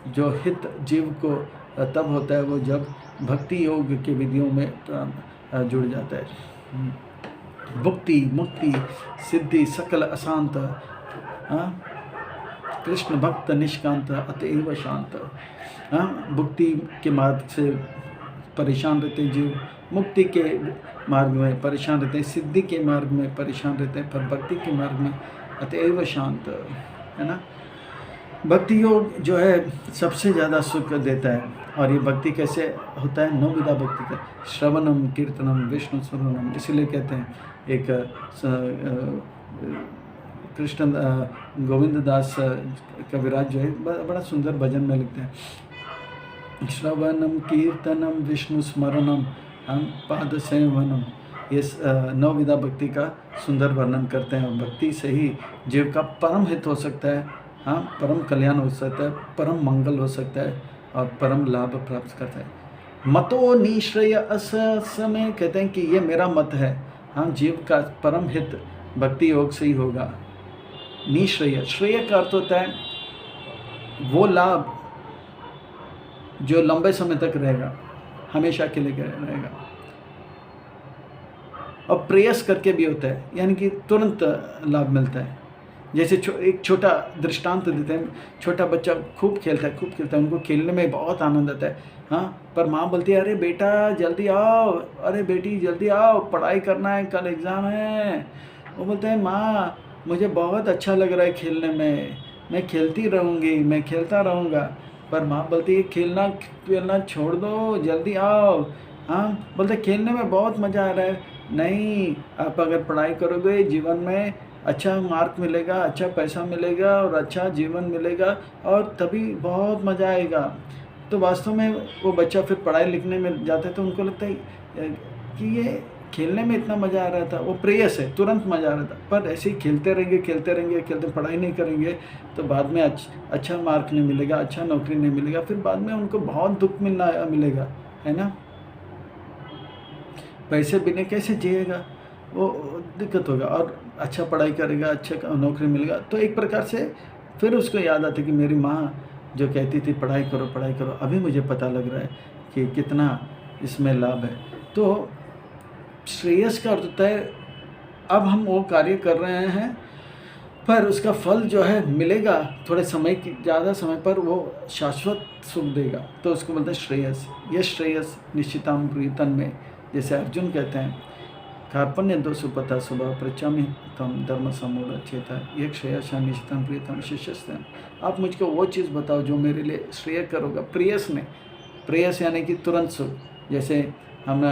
जो हित जीव को तब होता है वो जब भक्ति योग के विधियों में जुड़ जाता है। भुक्ति मुक्ति सिद्धि सकल अशांत, कृष्ण भक्त निष्कांत अतएव शांत। भुक्ति के मार्ग से परेशान रहते जीव, मुक्ति के मार्ग में परेशान रहते हैं, सिद्धि के मार्ग में परेशान रहते हैं, पर भक्ति के मार्ग में अतएव शांत, है ना। भक्ति योग जो है सबसे ज़्यादा सुख देता है। और ये भक्ति कैसे होता है? 9 विधा भक्ति का, श्रवणम कीर्तनम विष्णु स्मरणम। इसीलिए कहते हैं एक कृष्ण गोविंद दास कविराज जो है बड़ा सुंदर भजन में लिखते हैं, श्रवणम कीर्तनम विष्णु स्मरणम हम पाद सेवनम। ये 9 विधा भक्ति का सुंदर वर्णन करते हैं। भक्ति से ही जीव का परम हित हो सकता है, हाँ, परम कल्याण हो सकता है, परम मंगल हो सकता है और परम लाभ प्राप्त करता है। मतो निश्रय अस समय, कहते हैं कि ये मेरा मत है, हाँ, जीव का परम हित भक्ति योग से ही होगा। निश्रेय, श्रेय का अर्थ होता है वो लाभ जो लंबे समय तक रहेगा, हमेशा के लिए रहेगा। और प्रयास करके भी होता है, यानी कि तुरंत लाभ मिलता है। जैसे एक छोटा दृष्टांत देते हैं, छोटा बच्चा खूब खेलता है, उनको खेलने में बहुत आनंद आता है, हाँ, पर माँ बोलती है अरे बेटा जल्दी आओ, अरे बेटी जल्दी आओ, पढ़ाई करना है, कल एग्ज़ाम है। वो बोलते हैं माँ मुझे बहुत अच्छा लग रहा है खेलने में, मैं खेलती रहूँगी, मैं खेलता रहूँगा। पर माँ बोलती है खेलना छोड़ दो, जल्दी आओ। हाँ, बोलते खेलने में बहुत मज़ा आ रहा है। नहीं, आप अगर पढ़ाई करोगे जीवन में अच्छा मार्क मिलेगा, अच्छा पैसा मिलेगा और अच्छा जीवन मिलेगा और तभी बहुत मज़ा आएगा। तो वास्तव में वो बच्चा फिर पढ़ाई लिखने में जाता है तो उनको लगता है कि ये खेलने में इतना मज़ा आ रहा था, वो प्रेयस है, तुरंत मज़ा आ रहा था। पर ऐसे ही खेलते रहेंगे, पढ़ाई नहीं करेंगे तो बाद में अच्छा मार्क नहीं मिलेगा, अच्छा नौकरी नहीं मिलेगा, फिर बाद में उनको बहुत दुख मिलेगा, है ना। पैसे बिना कैसे जिएगा, वो दिक्कत होगा। और अच्छा पढ़ाई करेगा, अच्छा नौकरी मिलेगा तो एक प्रकार से फिर उसको याद आता है कि मेरी माँ जो कहती थी पढ़ाई करो, अभी मुझे पता लग रहा है कि कितना इसमें लाभ है। तो श्रेयस का अर्थ होता है अब हम वो कार्य कर रहे हैं पर उसका फल जो है मिलेगा थोड़े समय की, ज़्यादा समय पर वो शाश्वत सुख देगा, तो उसको बोलते हैं श्रेयस। ये श्रेयस निश्चिताम प्रीतन में, जैसे अर्जुन कहते हैं कार्पण्य दो सुपथा स्वभाव प्रचामी तम धर्म समूल चेता, ये श्रेयस निश्चिताम प्रीतम शिष्यस्ते। आप मुझको वो चीज़ बताओ जो मेरे लिए श्रेय करोगा। प्रेयस में, प्रेयस यानी कि तुरंत सुख। जैसे हम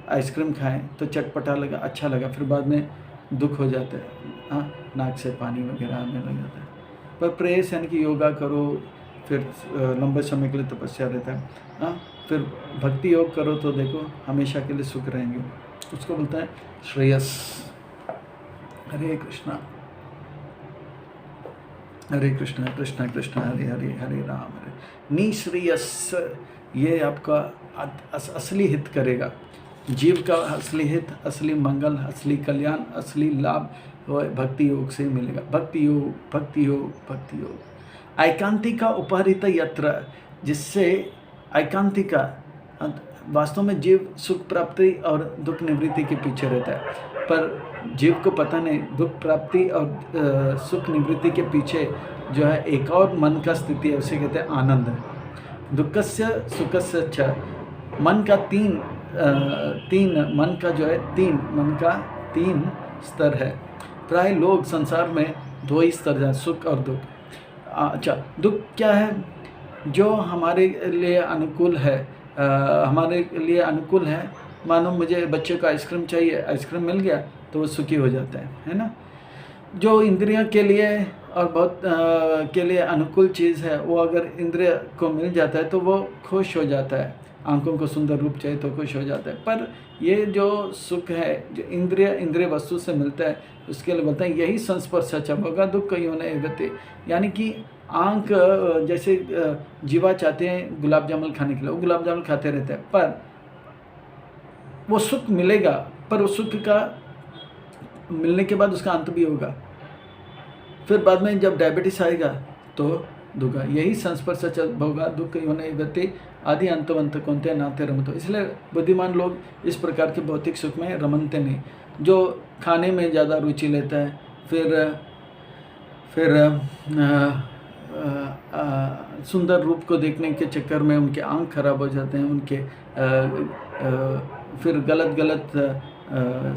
आइसक्रीम खाएं तो चटपटा लगा, अच्छा लगा, फिर बाद में दुख हो जाता है, हाँ, नाक से पानी वगैरह आने लग जाता है। पर प्रेयस यानी कि योगा करो, फिर लंबे समय के लिए तपस्या रहता है, हाँ, फिर भक्ति योग करो तो देखो हमेशा के लिए सुख रहेंगे। उसको बोलता है श्रेयस। हरे कृष्णा कृष्णा कृष्णा हरे हरे, हरे राम हरे। निश्रेयस, ये आपका असली हित करेगा, जीव का असली हित, असली मंगल, असली कल्याण, असली लाभ वह भक्ति योग से मिलेगा। भक्ति योग ऐकांतिका उपहरित यत्र, जिससे ऐकांतिका वास्तव में जीव सुख प्राप्ति और दुख निवृत्ति के पीछे रहता है, पर जीव को पता नहीं दुख प्राप्ति और सुख निवृत्ति के पीछे जो है एक और मन का स्थिति है, उसे कहते हैं आनंद। दुखस्य सुखस्य च, मन का तीन स्तर है। प्राय लोग संसार में 2 ही स्तर हैं, सुख और दुख। अच्छा, दुख क्या है? जो हमारे लिए अनुकूल है, मानो मुझे बच्चे को आइसक्रीम चाहिए, आइसक्रीम मिल गया तो वो सुखी हो जाता है ना। जो इंद्रियों के लिए और बहुत के लिए अनुकूल चीज़ है, वो अगर इंद्रिय को मिल जाता है तो वो खुश हो जाता है। आंखों को सुंदर रूप चाहिए तो खुश हो जाता है। पर ये जो सुख है जो इंद्रिय वस्तु से मिलता है, उसके लिए बोलते हैं यही संस्पर्श होगा दुख कहीं होने गति। यानी कि आंख, जैसे जीवा चाहते हैं गुलाब जामुन खाने के लिए, वो गुलाब जामुन खाते रहते हैं, पर वो सुख मिलेगा, पर उस सुख का मिलने के बाद उसका अंत भी होगा। फिर बाद में जब डायबिटीज आएगा तो दुख। यही संस्पर्श होगा दुख कहीं होने गति। आदि अंतवंत कौन्तेय नाते रमतो। इसलिए बुद्धिमान लोग इस प्रकार के भौतिक सुख में रमनते नहीं। जो खाने में ज़्यादा रुचि लेता है, फिर सुंदर रूप को देखने के चक्कर में उनके आँख खराब हो जाते हैं, उनके फिर गलत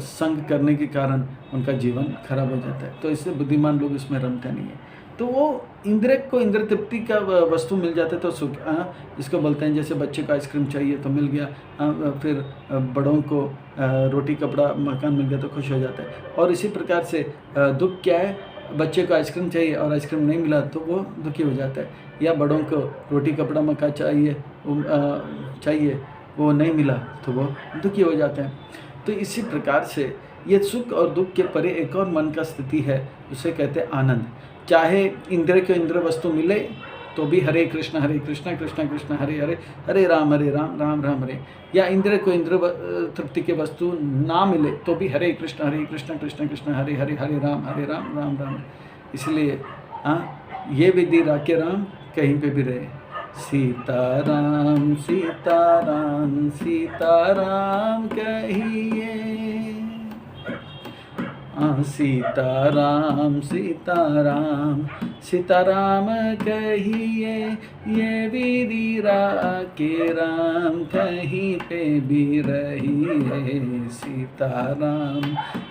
संग करने के कारण उनका जीवन खराब हो जाता है। तो इससे बुद्धिमान लोग इसमें रमते नहीं है। तो वो इंद्रिय को इंद्रिय तृप्ति का वस्तु मिल जाता है तो सुख, इसको बोलते हैं। जैसे बच्चे को आइसक्रीम चाहिए तो मिल गया, फिर बड़ों को रोटी कपड़ा मकान मिल गया तो खुश हो जाता है। और इसी प्रकार से दुख क्या है, बच्चे को आइसक्रीम चाहिए और आइसक्रीम नहीं मिला तो वो दुखी हो जाता है, या बड़ों को रोटी कपड़ा मकान चाहिए वो नहीं मिला तो वो दुखी हो जाते हैं। तो इसी प्रकार से ये सुख और दुख के परे एक और मन का स्थिति है, उसे कहते हैं आनंद। चाहे इंद्रिय को इंद्रिय वस्तु मिले तो भी हरे कृष्ण कृष्ण कृष्ण हरे हरे, हरे राम राम राम हरे, या इंद्रिय को इंद्रिय तृप्ति के वस्तु ना मिले तो भी हरे कृष्ण कृष्ण कृष्ण हरे हरे, हरे राम राम राम। इसलिए ये विधि राखे राम कहीं पे भी रहे। सीताराम सीताराम सीताराम कहिए, सीताराम सीताराम सीताराम कहिए, ये विधि राखे राम कहीं पे भी रहिए। सीताराम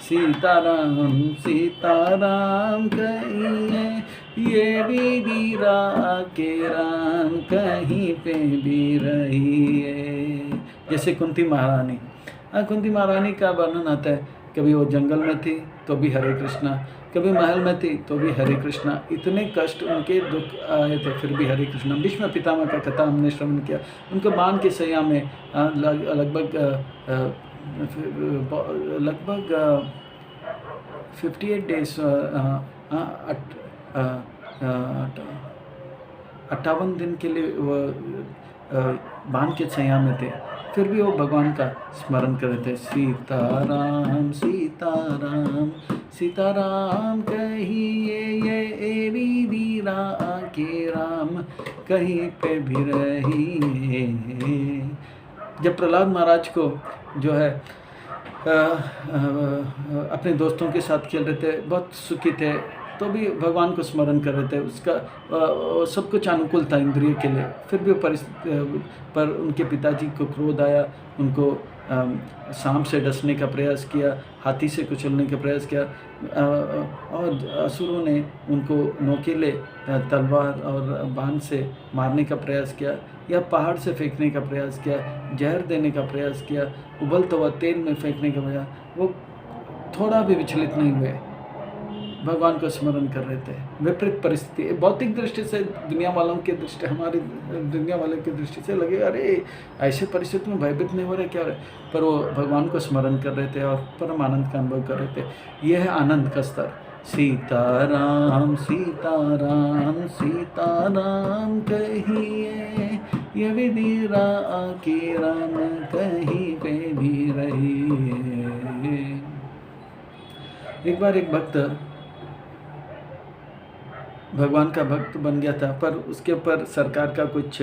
सीताराम सीताराम कहिए, ये विधि राखे राम कहीं पे भी रहिए। जैसे कुंती महारानी का वर्णन आता है, कभी वो जंगल में थी तो भी हरे कृष्णा, कभी महल में थी तो भी हरे कृष्णा। इतने कष्ट उनके दुख आए थे फिर भी हरे कृष्णा। भीष्म पितामह का कथा हमने श्रवण किया। उनको बाण की सैया में लगभग 58 डेज 58 दिन के लिए वो बाण के सैया में थे, फिर भी वो भगवान का स्मरण कर रहे थे। सीताराम सीताराम सीताराम कहिए, ये विधि राखे राम कहीं पे भी रहिए। जब प्रहलाद महाराज को जो है अपने दोस्तों के साथ खेल रहे थे, बहुत सुखी थे, तो भी भगवान को स्मरण कर रहे थे। उसका सब कुछ अनुकूल था इंद्रिय के लिए, फिर भी परिस्थिति पर उनके पिताजी को क्रोध आया। उनको सांप से डसने का प्रयास किया, हाथी से कुचलने का प्रयास किया, और असुरों ने उनको नोकीले तलवार और बाण से मारने का प्रयास किया, या पहाड़ से फेंकने का प्रयास किया, जहर देने का प्रयास किया, उबलता हुआ तेल में फेंकने का प्रयास। वो थोड़ा भी विचलित नहीं हुए, भगवान को स्मरण कर रहे थे। विपरीत परिस्थिति, भौतिक दृष्टि से दुनिया वालों की दृष्टि, हमारी दुनिया वाले की दृष्टि से लगे अरे ऐसे परिस्थिति में भयभीत नहीं हो रहे क्या हो रहे, पर वो भगवान को स्मरण कर रहे थे और परम आनंद का अनुभव कर रहे थे। यह है आनंद का स्तर। सीताराम सीताराम सीताराम कहिए, ये विधि राखे राम कहीं पे भी रहिए। एक बार एक भक्त भगवान का भक्त बन गया था, पर उसके ऊपर सरकार का कुछ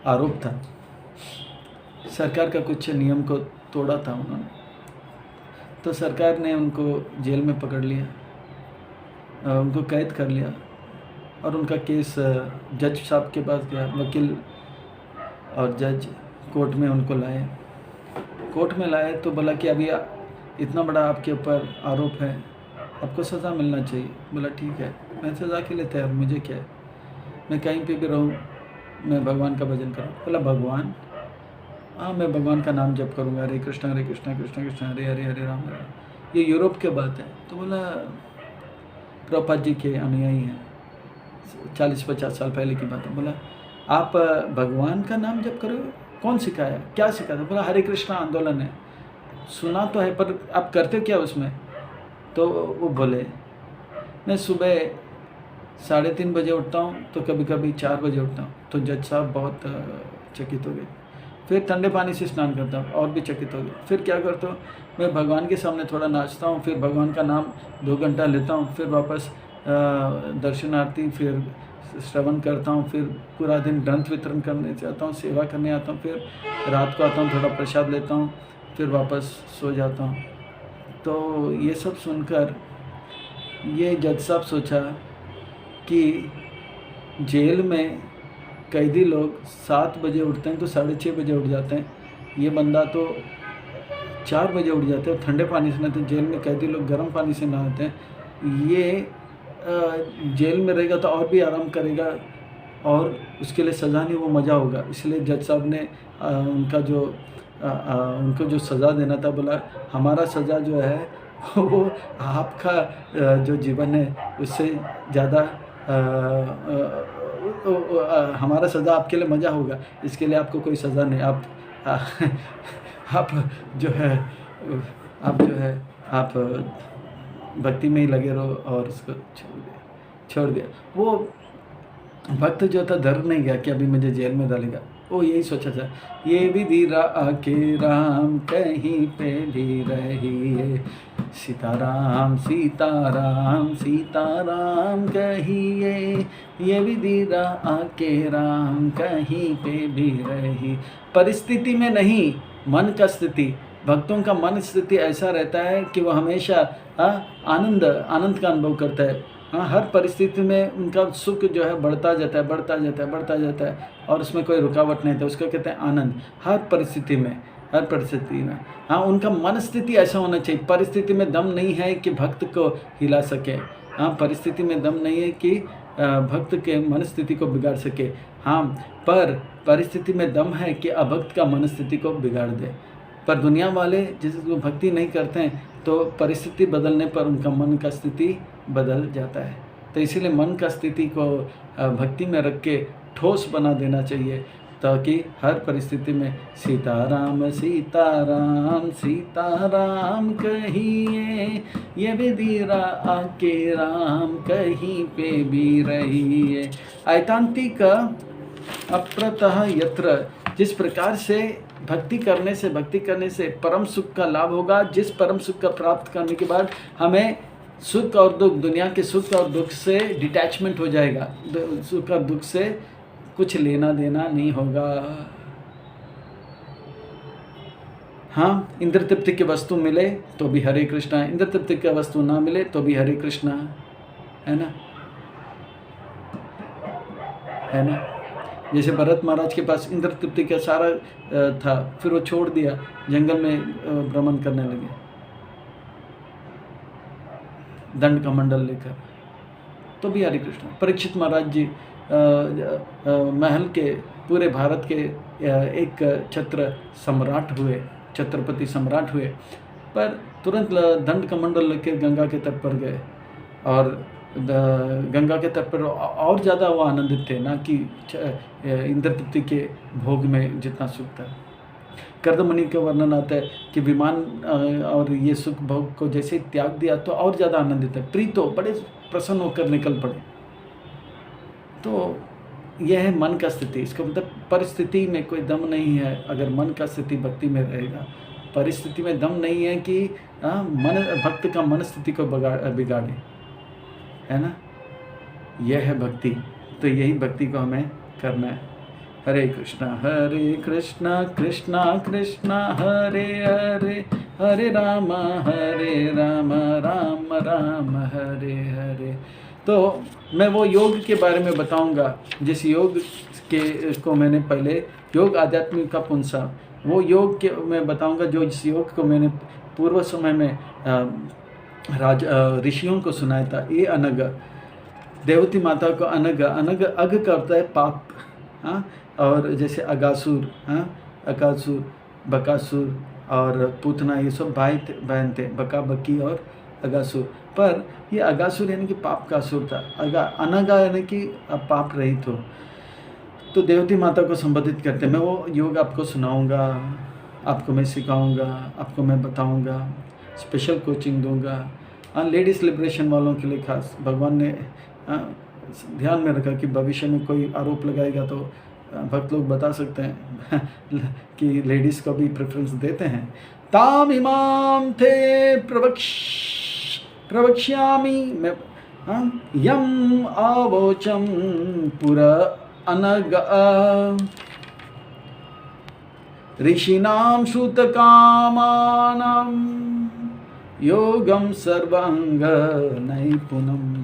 आरोप था, सरकार का कुछ नियम को तोड़ा था उन्होंने। तो सरकार ने उनको जेल में पकड़ लिया, उनको कैद कर लिया, और उनका केस जज साहब के पास गया। वकील और जज कोर्ट में उनको लाए। कोर्ट में लाए तो बोला कि अभी इतना बड़ा आपके ऊपर आरोप है, आपको सज़ा मिलना चाहिए। बोला ठीक है, मैं सज़ा के लिए तैयार, मुझे क्या है, मैं कहीं पे भी रहूँ, मैं भगवान का भजन करूँ। बोला भगवान, हाँ मैं भगवान का नाम जप करूँगा, हरे कृष्ण कृष्ण कृष्ण हरे हरे, हरे राम हरे राम। ये यूरोप के बात है। तो बोला प्रभुपाद जी के अनुयायी हैं, 40-50 साल पहले की बात है। बोला आप भगवान का नाम जप करो, कौन सिखाया, क्या सिखाया? बोला हरे कृष्ण आंदोलन है, सुना तो है पर आप करते हो क्या उसमें? तो वो बोले मैं सुबह 3:30 बजे उठता हूँ, तो कभी कभी 4 बजे उठता हूँ। तो जज साहब बहुत चकित हो गए। फिर ठंडे पानी से स्नान करता हूँ, और भी चकित हो गए। फिर क्या करता हूँ, मैं भगवान के सामने थोड़ा नाचता हूँ, फिर भगवान का नाम 2 घंटा लेता हूँ, फिर वापस दर्शनार्थी, फिर श्रवण करता हूँ, फिर पूरा दिन ग्रंथ वितरण करने जाता हूँ, सेवा करने आता हूँ, फिर रात को आता हूँ, थोड़ा प्रसाद लेता हूँ, फिर वापस सो जाता हूँ। तो ये सब सुनकर ये जज साहब सोचा कि जेल में कैदी लोग 7 बजे उठते हैं तो 6:30 बजे उठ जाते हैं, ये बंदा तो 4 बजे उठ जाते हैं, ठंडे पानी से नहाते हैं। जेल में कैदी लोग गर्म पानी से नहाते हैं। ये जेल में रहेगा तो और भी आराम करेगा और उसके लिए सज़ा नहीं, वो मज़ा होगा। इसलिए जज साहब ने उनको जो सज़ा देना था, बोला हमारा सज़ा जो है वो आपका जो जीवन है उससे ज़्यादा हमारा सज़ा आपके लिए मज़ा होगा, इसके लिए आपको कोई सज़ा नहीं। आप जो है आप भक्ति में ही लगे रहो। और उसको छोड़ दिया। वो भक्त जो था डर नहीं गया कि अभी मुझे जेल में डालेगा, वो यही सोचा था, ये विधि के राम कहीं पे भी रहिए, सीताराम सीताराम सीताराम कहिए, ये विधि के राम कहीं पे भी रही। परिस्थिति में नहीं, मन का स्थिति, भक्तों का मन स्थिति ऐसा रहता है कि वो हमेशा आनंद का अनुभव करता है। हर परिस्थिति में उनका सुख जो है बढ़ता जाता है और उसमें कोई रुकावट नहीं था। उसको कहते हैं आनंद। हर परिस्थिति में उनका मन स्थिति ऐसा होना चाहिए। परिस्थिति में दम नहीं है कि भक्त को हिला सके। परिस्थिति में दम नहीं है कि भक्त के मन स्थिति को बिगाड़ सके। पर परिस्थिति में दम है कि अभक्त का मन स्थिति को बिगाड़ दे। पर दुनिया वाले जिसको भक्ति नहीं करते हैं तो परिस्थिति बदलने पर उनका मन का स्थिति बदल जाता है। तो इसीलिए मन का स्थिति को भक्ति में रख के ठोस बना देना चाहिए, ताकि हर परिस्थिति में सीताराम सीताराम सीताराम कहिए, ये विधि के राम कहीं पे भी रहिए। ऐतांतिक अप्रतः यत्र, जिस प्रकार से भक्ति करने से परम सुख का लाभ होगा, जिस परम सुख का प्राप्त करने के बाद हमें सुख और दुख, दुनिया के सुख और दुख से डिटैचमेंट हो जाएगा। सुख और दुख से कुछ लेना देना नहीं होगा। इंद्र तृप्ति की वस्तु मिले तो भी हरे कृष्णा, इंद्र तृप्ति की वस्तु ना मिले तो भी हरे कृष्णा, है ना। जैसे भरत महाराज के पास इंद्र तृप्ति का सारा था, फिर वो छोड़ दिया, जंगल में भ्रमण करने लगे दंड का मंडल लेकर, तो भी हरे कृष्ण। परीक्षित महाराज जी महल के पूरे भारत के एक छत्रपति सम्राट हुए, पर तुरंत दंड का मंडल लेकर गंगा के तट पर गए और गंगा के तट पर और ज़्यादा वो आनंदित थे, ना कि इंद्र तृप्ति के भोग में जितना सुख था। कर्दमणि का वर्णन आता है कि विमान और ये सुख भोग को जैसे त्याग दिया तो और ज़्यादा आनंदित है। प्रीतो बड़े प्रसन्न होकर निकल पड़े। तो यह है मन का स्थिति। इसका मतलब परिस्थिति में कोई दम नहीं है अगर मन का स्थिति भक्ति में रहेगा। परिस्थिति में दम नहीं है कि भक्त का मन स्थिति को बिगाड़े, है ना। यह है भक्ति। तो यही भक्ति को हमें करना है। हरे कृष्णा कृष्णा कृष्णा हरे हरे, हरे राम राम राम हरे हरे। तो मैं वो योग के बारे में बताऊंगा जिस योग को मैंने पहले योग आध्यात्मिक का पुंसा, वो योग के मैं बताऊंगा जो इस योग को मैंने पूर्व समय में ऋषियों को सुनाया था। ये अनग, देवती माता को अनग अग करता है पाप। और जैसे अगासुर, अकासुर, बकासुर और पूतना, ये सब भाई बहन थे, बका बकी और अगासुर। पर ये अगासुर यानी कि पाप का असुर था, अनगा यानी कि पाप रहित हो। तो देवती माता को संबोधित करते। मैं वो योग आपको सुनाऊंगा, आपको मैं सिखाऊंगा, आपको मैं बताऊंगा, स्पेशल कोचिंग दूंगा। लेडीज़ लिबरेशन वालों के लिए खास भगवान ने ध्यान में रखा कि भविष्य में कोई आरोप लगाएगा तो भक्त लोग बता सकते हैं कि लेडीज़ को भी प्रेफरेंस देते हैं। ताम इमाम थे प्रवक्ष्यामि, मैं यम आवोचम पुरा अनग ऋषिणाम श्रुतकामानां योगम सर्वांग नैपुणम।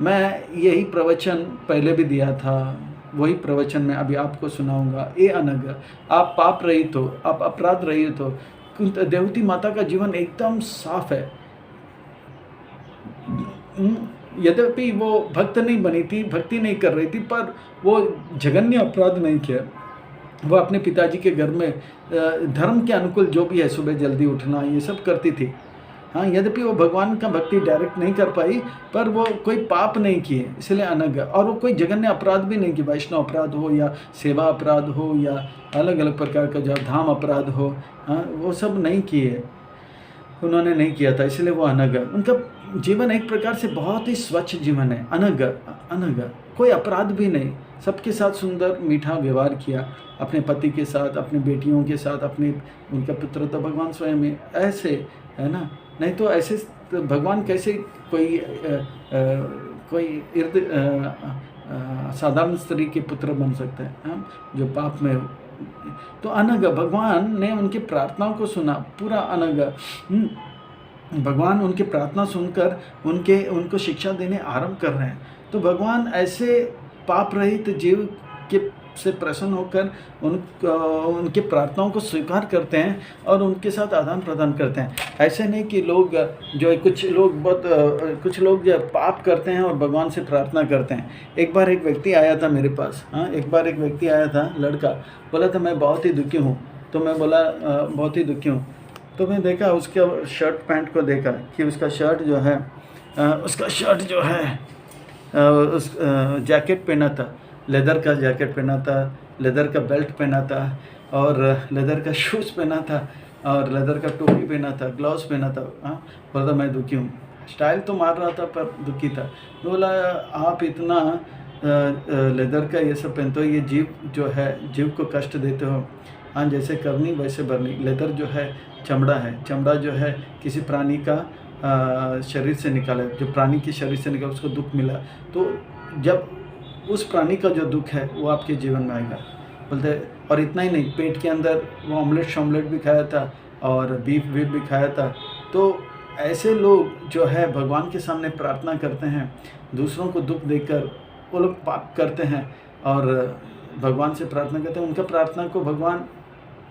मैं यही प्रवचन पहले भी दिया था, वही प्रवचन मैं अभी आपको सुनाऊंगा। ए अनग, आप पाप रहित हो, आप अपराध रहित हो। देवती माता का जीवन एकदम साफ है। यद्यपि वो भक्त नहीं बनी थी, भक्ति नहीं कर रही थी, पर वो जघन्य अपराध नहीं किया। वो अपने पिताजी के घर में धर्म के अनुकूल जो भी है, सुबह जल्दी उठना, ये सब करती थी। हाँ, यद्यपि वो भगवान का भक्ति डायरेक्ट नहीं कर पाई, पर वो कोई पाप नहीं किए, इसलिए अनग। और वो कोई जघन्य अपराध भी नहीं किए, वैष्णव अपराध हो या सेवा अपराध हो या अलग अलग प्रकार का जो धाम अपराध हो, हाँ, वो सब नहीं किए, उन्होंने नहीं किया था, इसलिए वो अनग। उनका जीवन एक प्रकार से बहुत ही स्वच्छ जीवन है। अनग, अनग, कोई अपराध भी नहीं, सबके साथ सुंदर मीठा व्यवहार किया, अपने पति के साथ, अपनी बेटियों के साथ, अपने उनका पुत्र तो भगवान स्वयं है, ऐसे है ना। नहीं तो ऐसे तो भगवान कैसे कोई साधारण स्त्री के पुत्र बन सकते हैं, जो पाप में। तो अनग, भगवान ने उनकी प्रार्थनाओं को सुना, पूरा अनग। भगवान उनकी प्रार्थना सुनकर उनको शिक्षा देने आरंभ कर रहे हैं। तो भगवान ऐसे पाप रहित जीव के से प्रसन्न होकर उनके प्रार्थनाओं को स्वीकार करते हैं और उनके साथ आदान प्रदान करते हैं। ऐसे नहीं कि लोग जो कुछ लोग जो पाप करते हैं और भगवान से प्रार्थना करते हैं। एक बार एक व्यक्ति आया था मेरे पास, एक बार एक व्यक्ति आया था, लड़का बोला था मैं बहुत ही दुखी हूँ। तो मैं बोला बहुत ही दुखी हूँ। तो मैं देखा उसका शर्ट पैंट को देखा कि उसका शर्ट जो है उस जैकेट पहना था, लेदर का जैकेट पहना था, लेदर का बेल्ट पहना था और लेदर का शूज़ पहना था और लेदर का टोपी पहना था, ग्लव्स पहना था। बोला मैं दुखी हूँ। स्टाइल तो मार रहा था पर दुखी था। तो बोला आप इतना लेदर का ये सब पहनते हो, ये जीव को कष्ट देते हो। हाँ, जैसे करनी वैसे भरनी। लेदर जो है चमड़ा है, चमड़ा जो है किसी प्राणी का शरीर से निकाला, जो प्राणी के शरीर से निकाला, उसको दुख मिला। तो जब उस प्राणी का जो दुख है वो आपके जीवन में आएगा बोलते। और इतना ही नहीं, पेट के अंदर वो ऑमलेट भी खाया था और बीफ भी खाया था। तो ऐसे लोग जो है भगवान के सामने प्रार्थना करते हैं, दूसरों को दुख देकर वो लोग पाप करते हैं और भगवान से प्रार्थना करते हैं। उनका प्रार्थना को भगवान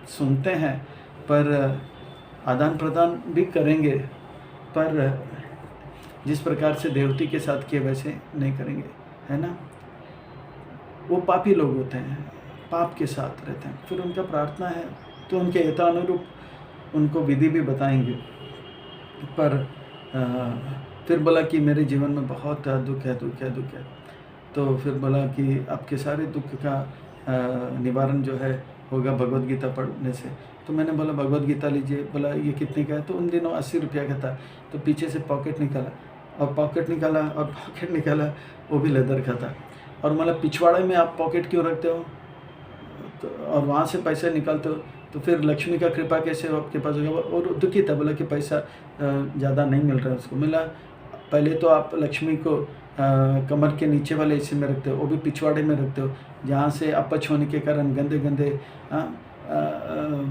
सुनते हैं, पर आदान प्रदान भी करेंगे, पर जिस प्रकार से देवती के साथ किए वैसे नहीं करेंगे, है ना। वो पापी लोग होते हैं, पाप के साथ रहते हैं। फिर उनका प्रार्थना है तो उनके यथानुरूप उनको विधि भी बताएंगे। पर फिर बोला कि मेरे जीवन में बहुत दुख है। तो फिर बोला कि आपके सारे दुख का निवारण जो है होगा भगवद गीता पढ़ने से। तो मैंने बोला भगवद गीता लीजिए। बोला ये कितने का है? तो उन दिनों 80 रुपया का था। तो पीछे से पॉकेट निकाला, वो भी लेदर का था। और मतलब पिछवाड़े में आप पॉकेट क्यों रखते हो तो, और वहाँ से पैसे निकालते हो, तो फिर लक्ष्मी का कृपा कैसे आपके पास होगा? और दुखी था, बोला कि पैसा ज़्यादा नहीं मिल रहा है उसको। मिला पहले तो आप लक्ष्मी को कमर के नीचे वाले हिस्से में रखते हो, वो भी पिछवाड़े में रखते हो, जहाँ से अपच होने के कारण गंदे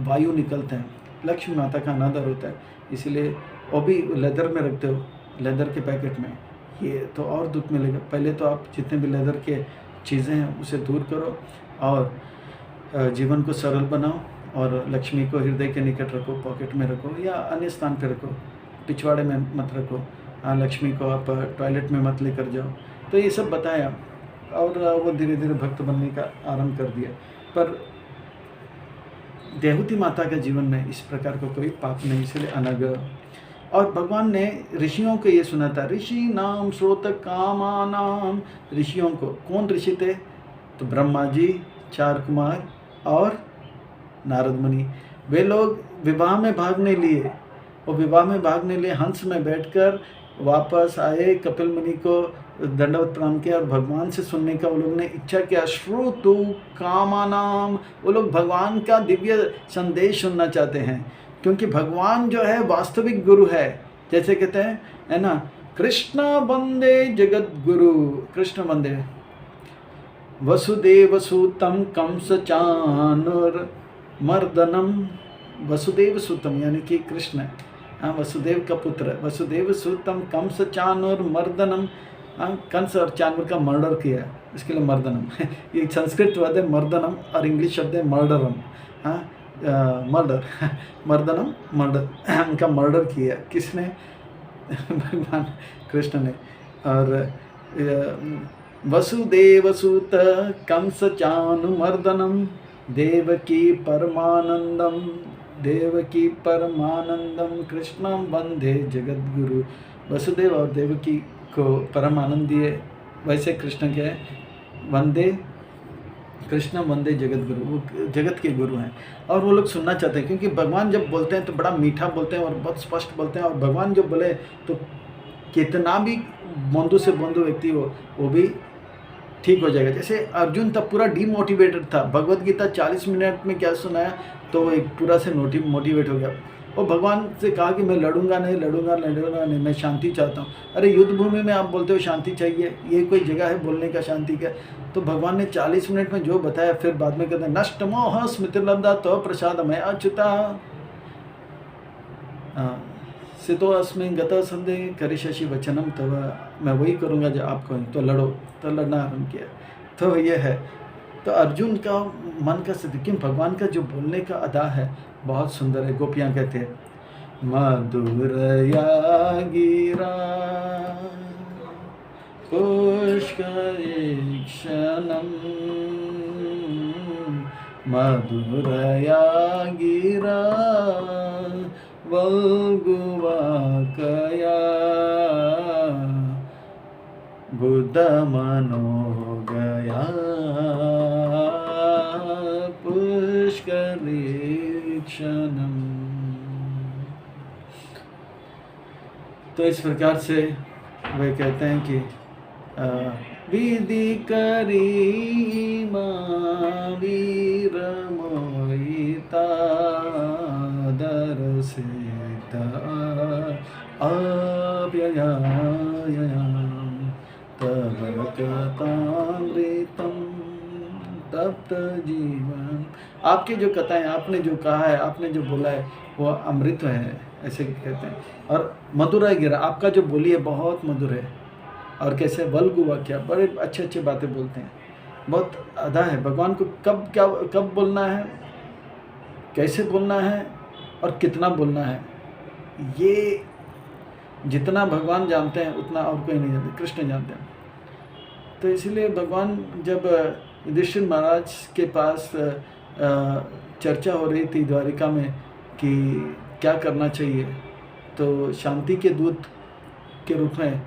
वायु निकलते हैं। लक्ष्मी माता का अनादर होता है, इसीलिए वो भी लेदर में रखते हो, लेदर के पैकेट में। ये तो और दुख मिलेगा। पहले तो आप जितने भी लेदर के चीज़ें हैं उसे दूर करो और जीवन को सरल बनाओ और लक्ष्मी को हृदय के निकट रखो, पॉकेट में रखो या अन्य स्थान पर रखो, पिछवाड़े में मत रखो। लक्ष्मी को आप टॉयलेट में मत लेकर जाओ। तो ये सब बताया और वो धीरे धीरे भक्त बनने का आरंभ कर दिया। पर देवती माता के जीवन में इस प्रकार का कोई पाप नहीं, इसलिए अनग। और भगवान ने ऋषियों को ये सुना था, ऋषि नाम श्रोत कामानाम। ऋषियों को, कौन ऋषि थे? तो ब्रह्मा जी, 4 कुमार और नारद मुनि। वे लोग विवाह में भागने लिए हंस में बैठकर वापस आए, कपिल मुनि को दंडवत प्रणाम किया और भगवान से सुनने का वो लोग ने इच्छा किया। श्रुतु कामानाम, वो लोग भगवान का दिव्य संदेश सुनना चाहते हैं, क्योंकि भगवान जो है वास्तविक गुरु है। जैसे कहते हैं, है ना, कृष्ण वंदे जगद्गुरु। कृष्ण वंदे वसुदेव सूतम कंस चाणूरमर्दनम। वसुदेव सूतम यानी कि कृष्ण, हाँ, वसुदेव का पुत्र, वसुदेव सूतम कंस चाणूरमर्दनम। कंस और चाणूर का मर्डर किया, इसके लिए मर्दनम। ये संस्कृत शब्द है मर्दनम और इंग्लिश शब्द है मर्डरम। हाँ, मर्डर, मर्दनम, मर्डर, उनका मर्डर किया किसने? भगवान कृष्ण ने। और वसुदेवसूत कंस चाणूरमर्दनम देवकी परमानंदम। देवकी परमानंदम कृष्णम वंदे जगद्गुरु। वसुदेव और देवकी को परम आनंद दिए, वैसे कृष्ण के वंदे, कृष्ण वंदे जगद्गुरु, वो जगत के गुरु हैं। और वो लोग सुनना चाहते हैं, क्योंकि भगवान जब बोलते हैं तो बड़ा मीठा बोलते हैं और बहुत स्पष्ट बोलते हैं। और भगवान जब बोले तो कितना भी बोंदू से बोंदू व्यक्ति हो वो भी ठीक हो जाएगा। जैसे अर्जुन तब पूरा डीमोटिवेटेड था, भगवत गीता 40 मिनट में क्या सुनाया तो वो एक पूरा से मोटिवेट हो गया। और भगवान से कहा कि मैं लड़ूंगा नहीं, लड़ूंगा नहीं, मैं शांति चाहता हूँ। अरे युद्ध भूमि में आप बोलते हो शांति चाहिए, ये कोई जगह है बोलने का शांति का? तो भगवान ने 40 मिनट में जो बताया, फिर बाद में कहते हैं नष्ट मोह स्मृतिर्लब्धा तो प्रसाद में अच्युता सितो अस्मिन् गतः संदेह करिष्यसि वचनम तव। मैं वही करूँगा जो आप कहें, तो लड़ो। तो लड़ना आरम्भ किया। तो ये है, तो अर्जुन का मन का स्थिति, क्यों भगवान का जो बोलने का अदा है बहुत सुंदर है। गोपियाँ कहते हैं मधुरया गिरा पुष्करीक्षणम, मधुरया गिरा वल्गुवाकया बुद्ध मनोगया पुष्करीक्षणम। तो इस प्रकार से वे कहते हैं कि विधि करीमा वीर मोहिता दर्शिता अव्ययायाम तव कथामृतम तप्त जीवन। आपकी जो कथाएं, आपने जो कहा है, आपने जो बोला है वो अमृत है, ऐसे कहते हैं। और मधुर है गिरा, आपका जो बोली है बहुत मधुर है। और कैसे वल्गु वाक्य, बड़े अच्छे अच्छे बातें बोलते हैं, बहुत अदा है। भगवान को कब बोलना है, कैसे बोलना है और कितना बोलना है, ये जितना भगवान जानते हैं उतना और कोई नहीं जानते, कृष्ण जानते हैं। तो इसलिए भगवान जब युधिष्ठिर महाराज के पास चर्चा हो रही थी द्वारिका में कि क्या करना चाहिए, तो शांति के दूत के रूप में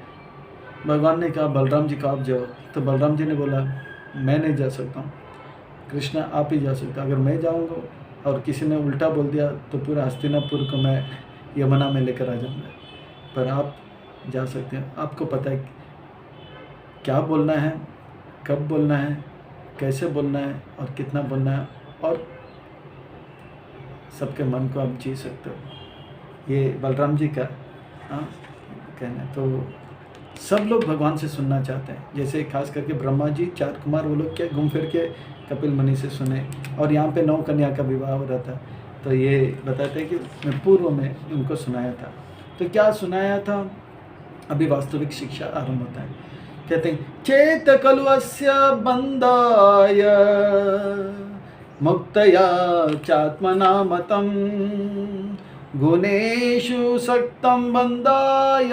भगवान ने कहा बलराम जी का आप जाओ। तो बलराम जी ने बोला मैं नहीं जा सकता हूँ, कृष्ण आप ही जा सकते। अगर मैं जाऊँगा और किसी ने उल्टा बोल दिया तो पूरा हस्तिनापुर को मैं यमुना में लेकर आ जाऊँगा, पर आप जा सकते हैं। आपको पता है क्या बोलना है, कब बोलना है, कैसे बोलना है और कितना बोलना है, और सबके मन को आप जी सकते हो। ये बलराम जी का कहना है। तो सब लोग भगवान से सुनना चाहते हैं। जैसे खास करके ब्रह्मा जी, 4 कुमार, वो लोग क्या घूम फिर के कपिल मुनि से सुने। और यहाँ पे 9 कन्या का विवाह हो रहा था, तो ये बताते हैं कि मैं पूर्व में उनको सुनाया था। तो क्या सुनाया था, अभी वास्तविक शिक्षा आरंभ होता है। कहते हैं चेत खलु अस्य बंधाय मुक्तया चात्मना मतम गुणेषु सक्तं बंधाय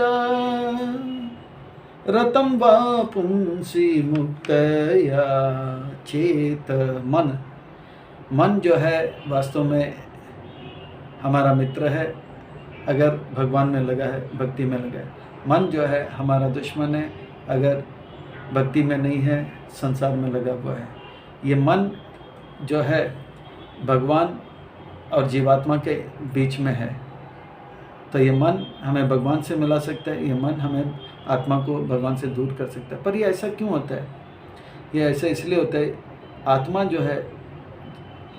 रतम वा पुंसी मुक्तया। चेत मन जो है वास्तव में हमारा मित्र है अगर भगवान में लगा है, भक्ति में लगा है। मन जो है हमारा दुश्मन है अगर भक्ति में नहीं है, संसार में लगा हुआ है। ये मन जो है भगवान और जीवात्मा के बीच में है। तो ये मन हमें भगवान से मिला सकता है, ये मन हमें आत्मा को भगवान से दूर कर सकता है। पर ये ऐसा क्यों होता है? ये ऐसा इसलिए होता है, आत्मा जो है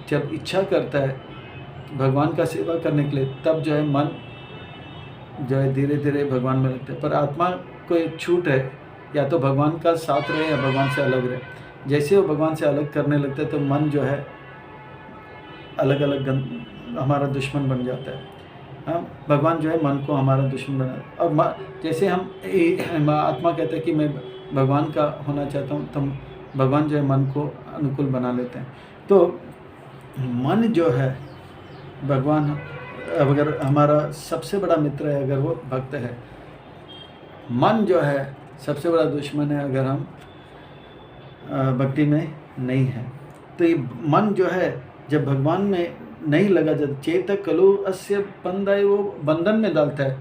जब इच्छा करता है भगवान का सेवा करने के लिए, तब जो है मन जो है धीरे धीरे भगवान में लगते हैं। पर आत्मा को एक छूट है, या तो भगवान का साथ रहे या भगवान से अलग रहे। जैसे वो भगवान से अलग करने लगते हैं तो मन जो है अलग अलग हमारा दुश्मन बन जाता है। हाँ, भगवान जो है मन को हमारा दुश्मन बना। और जैसे हम आत्मा कहते हैं कि मैं भगवान का होना चाहता हूँ, तो भगवान जो है मन को अनुकूल बना लेते हैं। तो मन जो है भगवान अगर हमारा सबसे बड़ा मित्र है, अगर वो भक्त है। मन जो है सबसे बड़ा दुश्मन है अगर हम भक्ति में नहीं है। तो ये मन जो है जब भगवान में नहीं लगा, जब चेत कलु अस्य बंधाय, वो बंधन में डालता है।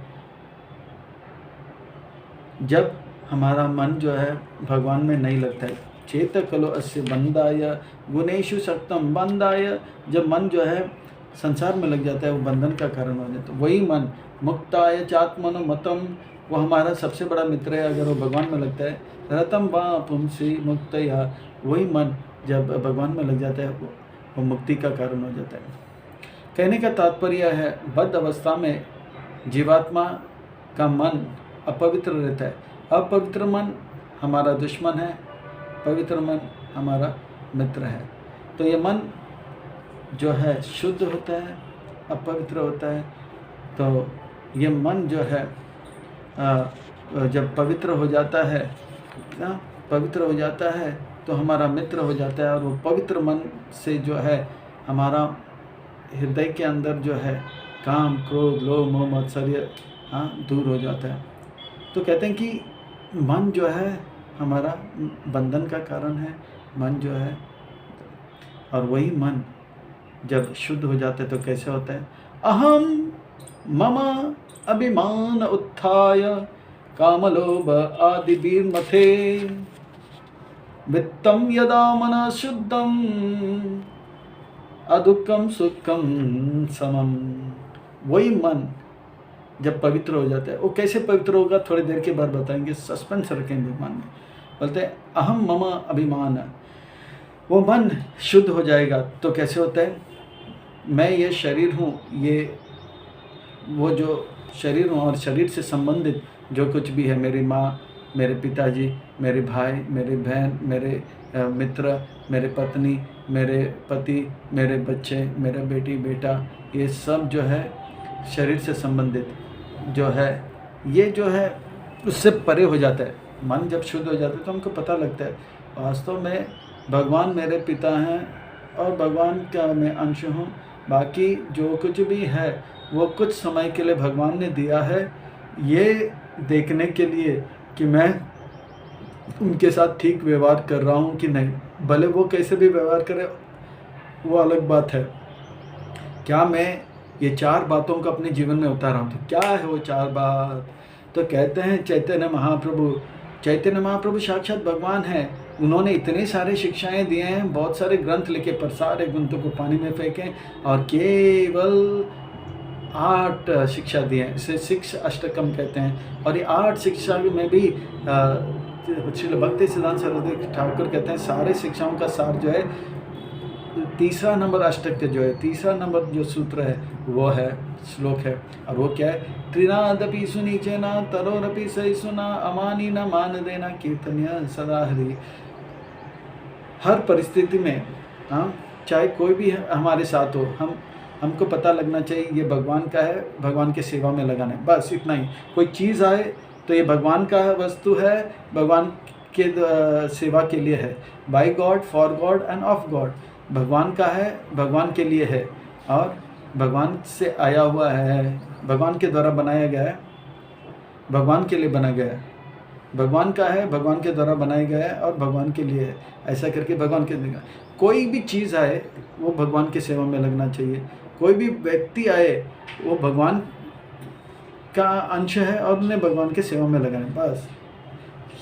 जब हमारा मन जो है भगवान में नहीं लगता है, चेत कलु अस्य बंधाय गुणेषु सक्तम बंधाय, जब मन जो है संसार में लग जाता है, वो बंधन का कारण हो जाता है। वही मन मुक्ताय चात्मनो मतम, वो हमारा सबसे बड़ा मित्र है अगर वो भगवान में लगता है। रतम वा पुंसी मुक्तया, वही मन जब भगवान में लग जाता है वो मुक्ति का कारण हो जाता है। कहने का तात्पर्य है, बद्ध अवस्था में जीवात्मा का मन अपवित्र रहता है। अपवित्र मन हमारा दुश्मन है, पवित्र मन हमारा मित्र है। तो ये मन जो है शुद्ध होता है, अपवित्र होता है। तो ये मन जो है जब पवित्र हो जाता है, पवित्र हो जाता है तो हमारा मित्र हो जाता है। और वो पवित्र मन से जो है हमारा हृदय के अंदर जो है काम, क्रोध, लोभ, मोह, मत्सर्य दूर हो जाता है। तो कहते हैं कि मन जो है हमारा बंधन का कारण है, मन जो है। और वही मन जब शुद्ध हो जाता है तो कैसे होता है, अहम मम अभिमान उत्थाय कामलोभ आदि बीर्मथे वित्तम यदा मन शुद्धम अदुक्कम सुखम समम। वही मन जब पवित्र हो जाता है, वो कैसे पवित्र होगा थोड़ी देर के बाद बताएंगे, सस्पेंस रखेंगे मन में। बोलते हैं अहम मम अभिमान, वो मन शुद्ध हो जाएगा तो कैसे होता है, मैं ये शरीर हूँ, ये वो जो शरीर हूँ और शरीर से संबंधित जो कुछ भी है, मेरी माँ, मेरे पिताजी, मेरे भाई, मेरी बहन, मेरे मित्र, मेरे पत्नी, मेरे पति, मेरे बच्चे, मेरा बेटी, बेटा, ये सब जो है शरीर से संबंधित जो है, ये जो है उससे परे हो जाता है। मन जब शुद्ध हो जाता है तो हमको पता लगता है वास्तव में भगवान मेरे पिता हैं और भगवान का मैं अंश हूँ। बाकी जो कुछ भी है वो कुछ समय के लिए भगवान ने दिया है, ये देखने के लिए कि मैं उनके साथ ठीक व्यवहार कर रहा हूँ कि नहीं। भले वो कैसे भी व्यवहार करे वो अलग बात है। क्या मैं ये 4 बातों को अपने जीवन में उतारा हूँ? तो क्या है वो 4 बात? तो कहते हैं चैतन्य महाप्रभु साक्षात भगवान हैं। उन्होंने इतने सारे शिक्षाएं दिए हैं, बहुत सारे ग्रंथ लिखे, पर सारे ग्रंथों को पानी में फेंकें और केवल 8 शिक्षा दिए हैं। इसे 6 अष्टकम कहते हैं। और ये 8 शिक्षा में भी श्रील भक्ति सिद्धांत सरस्वती ठाकुर कहते हैं सारे शिक्षाओं का सार जो है 3रा नंबर अष्टक जो है, 3रा नंबर जो सूत्र है वो है, श्लोक है। और वो क्या है, त्रिनादपि सुनीचेना तरोरपि सहिष्णुना अमानी न मान देना कीर्तन्य सदा हरि। हर परिस्थिति में चाहे कोई भी हमारे साथ हो, हमको पता लगना चाहिए ये भगवान का है, भगवान के सेवा में लगाना है, बस इतना ही। कोई चीज़ आए तो ये भगवान का वस्तु है, भगवान के सेवा के लिए है। By God, for God and of God. भगवान का है, भगवान के लिए है और भगवान से आया हुआ है, भगवान के द्वारा बनाया गया है, भगवान के लिए बना गया है। भगवान का है, भगवान के द्वारा बनाया गया है और भगवान के लिए है। ऐसा करके भगवान के देगा। कोई भी चीज़ आए वो भगवान की सेवा में लगना चाहिए। कोई भी व्यक्ति आए वो भगवान का अंश है और उन्हें भगवान के सेवा में लगाना है, बस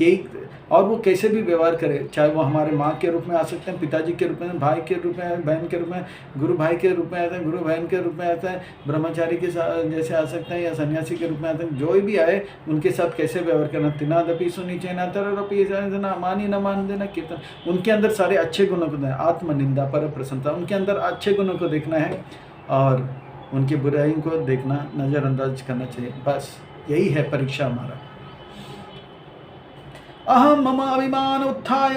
यही। और वो कैसे भी व्यवहार करे, चाहे वो हमारे माँ के रूप में आ सकते हैं, पिताजी के रूप में, भाई के रूप में, बहन के रूप में, गुरु भाई के रूप में आते हैं, गुरु बहन के रूप में आते हैं, ब्रह्मचारी के साथ जैसे आ सकते हैं या सन्यासी के रूप में आते हैं। जो भी आए उनके साथ कैसे व्यवहार करना। तिनादपि सुनीचेना तरोरपि सहिष्णुना मानी न मान देना कीर्तन। उनके अंदर सारे अच्छे गुणों को देखना, आत्मनिंदा, पर प्रसन्नता, उनके अंदर अच्छे गुणों को देखना है और उनकी बुराई को देखना, नज़रअंदाज करना चाहिए। बस यही है परीक्षा हमारा। अहम मम अभिमान उत्थाय,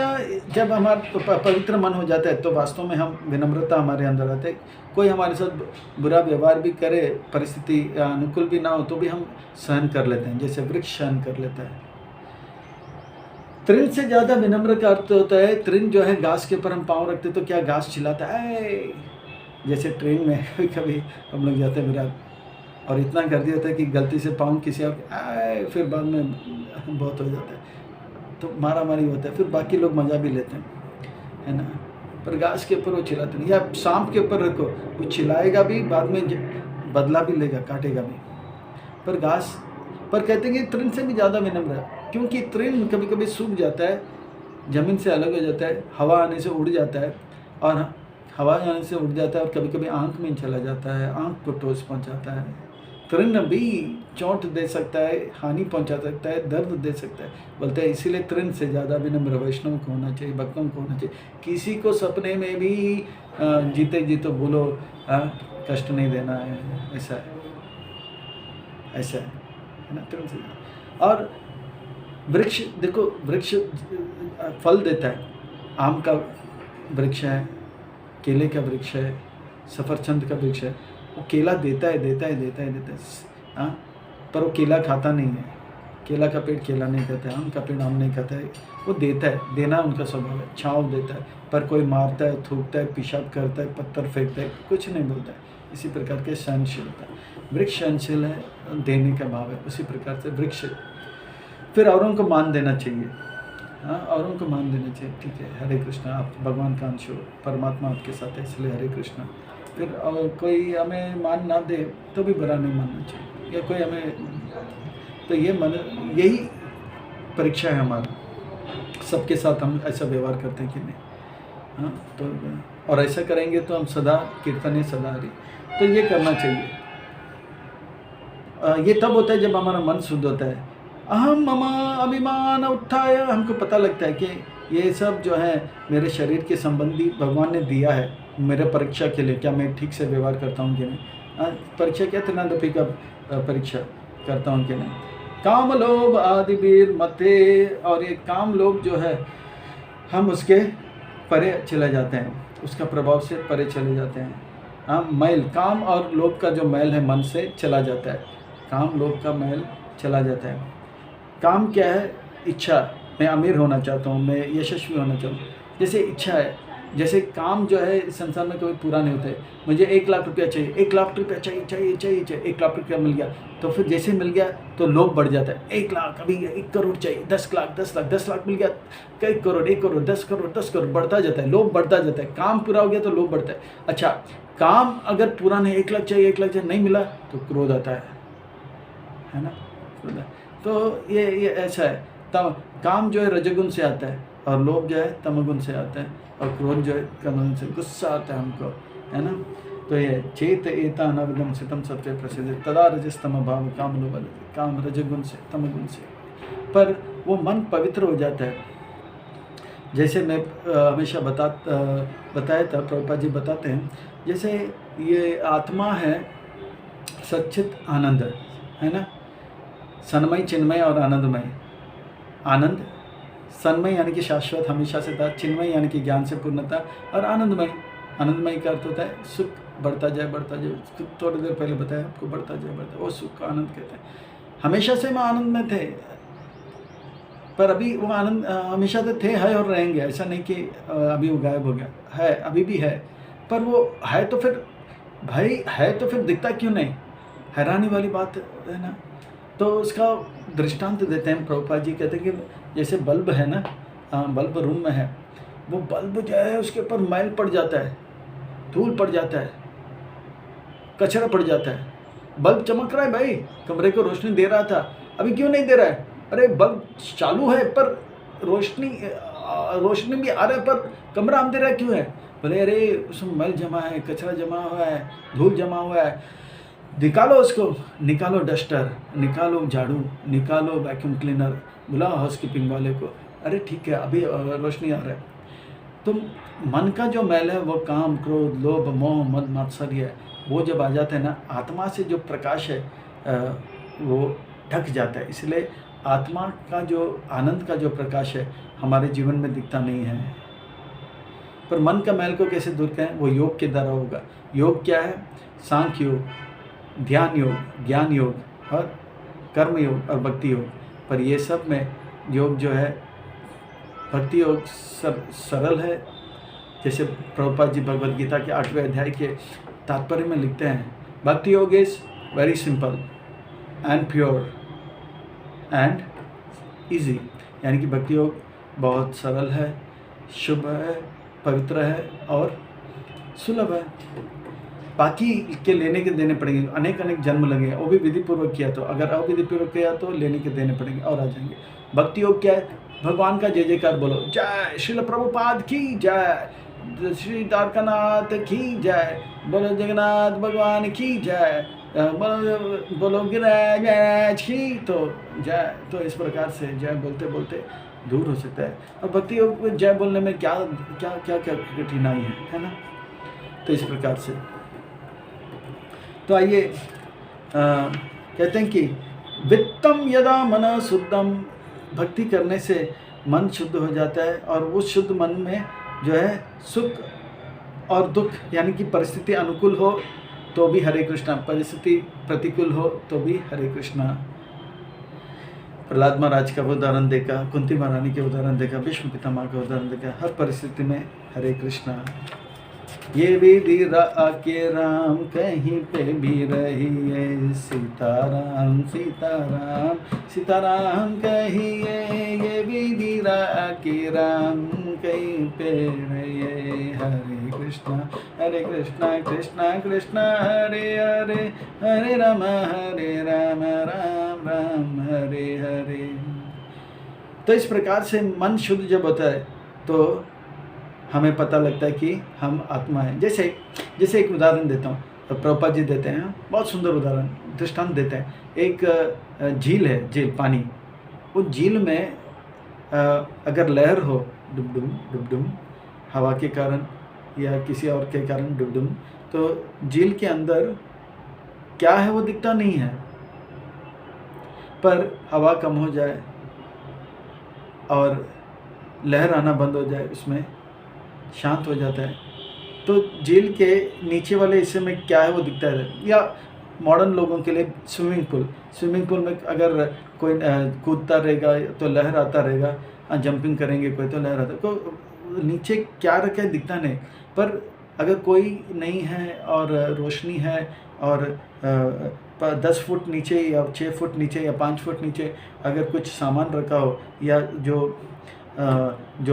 जब हमारा पवित्र मन हो जाता है तो वास्तव में हम विनम्रता हमारे अंदर आते है। कोई हमारे साथ बुरा व्यवहार भी करे, परिस्थिति अनुकूल भी ना हो तो भी हम सहन कर लेते हैं, जैसे वृक्ष सहन कर लेता है। तृण से ज़्यादा विनम्र का अर्थ होता है, तृण जो है घास के ऊपर हम पाँव रखते तो क्या घास चिल्लाता है, जैसे ट्रेन में कभी हम लोग जाते हैं विराट और इतना कर दिया था कि गलती से पाँव किसी और फिर बाद में बहुत हो जाता है तो मारा मारी होता है, फिर बाकी लोग मज़ा भी लेते हैं, है ना। पर घास के ऊपर वो चिल्लाते नहीं, या सांप के ऊपर रखो, वो चिल्लाएगा भी, बाद में बदला भी लेगा, काटेगा भी। पर घास पर कहते हैं कि तृण से भी ज़्यादा विनम्र है, क्योंकि तृण कभी कभी सूख जाता है, ज़मीन से अलग हो जाता है, हवा आने से उड़ जाता है, और हवा आने से उड़ जाता है, और कभी कभी आँख में चला जाता है, आँख को ठोस पहुँचाता है। तृण भी चोट दे सकता है, हानि पहुंचा सकता है, दर्द दे सकता है। बोलते हैं इसीलिए तृण से ज़्यादा विनम्र वैष्णव को होना चाहिए, भक्तों को होना चाहिए। किसी को सपने में भी जीते जी तो बोलो कष्ट नहीं देना है, ऐसा है, ऐसा है ना, तृण से। और वृक्ष देखो, वृक्ष फल देता है, आम का वृक्ष है, केले का वृक्ष है, सफरचंद का वृक्ष है, वो केला देता है हाँ, पर वो केला खाता नहीं है, केला का पेड़ केला नहीं खाता है, आम का पेड़ आम नहीं खाता है, वो देता है, देना उनका स्वभाव है, छाँव देता है। पर कोई मारता है, थूकता है, पेशाब करता है, पत्थर फेंकता है, कुछ नहीं बोलता है। इसी प्रकार के सहनशीलता, वृक्ष सहनशील है, देने का भाव है, उसी प्रकार से वृक्ष। फिर औरों को मान देना चाहिए, हाँ, औरों को मान देना चाहिए, ठीक है, हरे कृष्णा, आप भगवान का अंश हो, परमात्मा आपके साथ है, इसलिए हरे कृष्णा। फिर कोई हमें मान ना दे तो भी बुरा नहीं मानना चाहिए, या कोई हमें, तो ये यही परीक्षा है हमारा, सबके साथ हम ऐसा व्यवहार करते हैं कि नहीं, हाँ, तो और ऐसा करेंगे तो हम सदा कीर्तन सदा हरि, तो ये करना चाहिए। ये तब होता है जब हमारा मन शुद्ध होता है। अहम मम अभिमान उत्थाय, हमको पता लगता है कि ये सब जो है मेरे शरीर के संबंधी भगवान ने दिया है मेरे परीक्षा के लिए, क्या मैं ठीक से व्यवहार करता हूँ कि नहीं। परीक्षा क्या, त्रिनादपी का परीक्षा करता हूँ कि नहीं। काम लोभ आदि वीर मते, और ये काम लोभ जो है हम उसके परे चले जाते हैं, उसका प्रभाव से परे चले जाते हैं। हम मैल, काम और लोभ का जो मैल है मन से चला जाता है, काम लोभ का मैल चला जाता है। काम क्या है, इच्छा, मैं अमीर होना चाहता हूँ, मैं यशस्वी होना चाहता हूँ, जैसे इच्छा है। जैसे काम जो है इस संसार में कभी पूरा नहीं होता है, मुझे 1 लाख रुपया चाहिए, 1 लाख रुपया चाहिए, 1 लाख रुपया मिल गया, तो फिर जैसे मिल गया तो लोभ बढ़ जाता है, 1 लाख, अभी 1 करोड़ चाहिए, 10 लाख, 10 लाख मिल गया, कई करोड़, 1 करोड़, 10 करोड़, 10 करोड़, बढ़ता जाता है, लोभ बढ़ता जाता है। काम पूरा हो गया तो लोभ बढ़ता है। अच्छा, काम अगर पूरा नहीं, 1 लाख चाहिए, 1 लाख चाहिए, नहीं मिला तो क्रोध आता है ना, क्रोध। तो ये ऐसा है। तब काम जो है रजोगुण से आता है, और लोभ जो है तमोगुण से आता है, और क्रोध जो है कमोगुण से, गुस्सा आता है हमको, है ना। तो ये चेत एता अनवगम सितम सत्य प्रसिद्ध तदा रजस्तम भाव काम लोभ, काम रजोगुण से तमोगुण से, पर वो मन पवित्र हो जाता है। जैसे मैं हमेशा बताया था, प्रभुपाद जी बताते हैं, जैसे ये आत्मा है सच्चित आनंद, है ना, सन्मय, चिन्मय और आनंदमय। आनंद, सन्मय यानी कि शाश्वत, हमेशा से था, चिन्मय यानी कि ज्ञान से पूर्णता, और आनंदमय, आनंदमय का अर्थ होता है सुख, बढ़ता जाए बढ़ता जाए, थोड़ी देर पहले बताया आपको, बढ़ता जाए बढ़ता, वो सुख का आनंद कहते हैं। हमेशा से हम आनंद में थे, पर अभी वो आनंद हमेशा से थे, है और रहेंगे, ऐसा नहीं कि अभी वो गायब हो गया है, अभी भी है, पर वो है तो फिर भाई है तो फिर दिखता क्यों नहीं, हैरानी वाली बात है ना। तो उसका दृष्टांत देते हैं प्रभुपाद जी, कहते हैं कि जैसे बल्ब है ना, बल्ब रूम में है, वो बल्ब जो है उसके ऊपर मैल पड़ जाता है, धूल पड़ जाता है, कचरा पड़ जाता है, बल्ब चमक रहा है भाई, कमरे को रोशनी दे रहा था, अभी क्यों नहीं दे रहा है, अरे बल्ब चालू है पर रोशनी भी आ रहा है, पर कमरा अंधेरा क्यों है, बोले अरे उसमें मैल जमा है, कचरा जमा हुआ है, धूल जमा हुआ है, निकालो उसको, निकालो डस्टर, निकालो झाड़ू, निकालो वैक्यूम क्लीनर, बुलाओ हाउसकीपिंग वाले को, अरे ठीक है अभी रोशनी आ रहा है। तो मन का जो मैल है वो काम, क्रोध, लोभ, मोह, मद, मात्सर्य है, वो जब आ जाता है ना, आत्मा से जो प्रकाश है वो ढक जाता है। इसलिए आत्मा का जो आनंद का जो प्रकाश है हमारे जीवन में दिखता नहीं है। पर मन का मैल को कैसे दूर करें? वो योग के द्वारा होगा। योग क्या है? सांख्य योग, ध्यान योग, ज्ञान योग और कर्म योग और भक्ति योग। पर ये सब में योग जो है, भक्ति योग सरल है। जैसे प्रभुपाद जी भगवद गीता के 8वें अध्याय के तात्पर्य में लिखते हैं, भक्ति योग is very simple and pure and easy. यानी कि भक्ति योग बहुत सरल है, शुभ है, पवित्र है और सुलभ है। बाकी के लेने के देने पड़ेंगे, अनेक अनेक जन्म लगेंगे, वो भी विधि पूर्वक किया तो। अगर अविधि पूर्वक किया तो लेने के देने पड़ेंगे और आ जाएंगे। भक्ति योग क्या है? भगवान का जय जयकार बोलो, जय श्रील प्रभुपाद की जय, श्री द्वारकानाथ की जय, बोलो जगन्नाथ भगवान की जय, बोलो गिरिराज की तो जय। तो इस प्रकार से जय बोलते बोलते दूर हो सकता है। और भक्ति योग में जय बोलने में क्या क्या क्या क्या कठिनाई है ना? तो इस प्रकार से तो आइए कहते हैं कि वित्तम यदा मन शुद्धम, भक्ति करने से मन शुद्ध हो जाता है और उस शुद्ध मन में जो है सुख और दुख, यानी कि परिस्थिति अनुकूल हो तो भी हरे कृष्णा, परिस्थिति प्रतिकूल हो तो भी हरे कृष्णा। प्रहलाद महाराज का उदाहरण देखा, कुंती महारानी के उदाहरण देखा, भीष्म पितामह का उदाहरण देखा, हर परिस्थिति में हरे कृष्णा। ये विधि के राम कहीं पे भी रहिए, सीताराम सीताराम सीताराम कहिए, ये विधि के राम कहीं पे रहिए, हरे कृष्णा कृष्णा कृष्णा हरे हरे, हरे राम राम राम हरे हरे। तो इस प्रकार से मन शुद्ध जब होता है तो हमें पता लगता है कि हम आत्मा हैं। जैसे एक उदाहरण देता हूँ, प्रभुपाद जी देते हैं, बहुत सुंदर उदाहरण दृष्टांत देते हैं। एक झील है, झील पानी, उस झील में अगर लहर हो डुबडुम डुबडुम, हवा के कारण या किसी और के कारण डुबडुम, तो झील के अंदर क्या है वो दिखता नहीं है। पर हवा कम हो जाए और लहर आना बंद हो जाए, उसमें शांत हो जाता है, तो झील के नीचे वाले हिस्से में क्या है वो दिखता है। या मॉडर्न लोगों के लिए स्विमिंग पूल में अगर कोई कूदता रहेगा तो लहर आता रहेगा, जंपिंग करेंगे कोई तो लहर आता, तो नीचे क्या रखा है दिखता नहीं। पर अगर कोई नहीं है और रोशनी है और 10 फुट नीचे या 6 फुट नीचे या 5 फुट नीचे अगर कुछ सामान रखा हो, या जो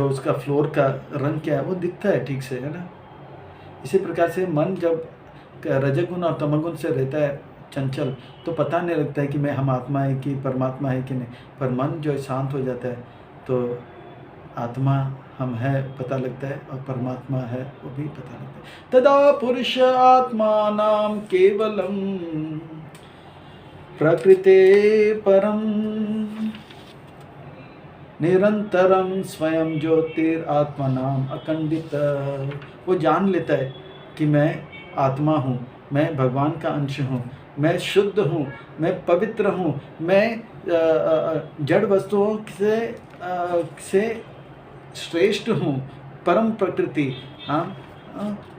उसका फ्लोर का रंग क्या है वो दिखता है ठीक से, है ना। इसी प्रकार से मन जब रजगुण और तमगुण से रहता है चंचल, तो पता नहीं लगता है कि हम आत्मा है कि परमात्मा है कि नहीं। पर मन जो शांत हो जाता है तो आत्मा हम है पता लगता है और परमात्मा है वो भी पता लगता है। तदा पुरुष आत्मानां केवलम प्रकृते परम निरंतरम स्वयं ज्योतिरात्मनाम अखंडित। वो जान लेता है कि मैं आत्मा हूँ, मैं भगवान का अंश हूँ, मैं शुद्ध हूँ, मैं पवित्र हूँ, मैं जड़ वस्तुओं से श्रेष्ठ हूँ, परम प्रकृति, हाँ,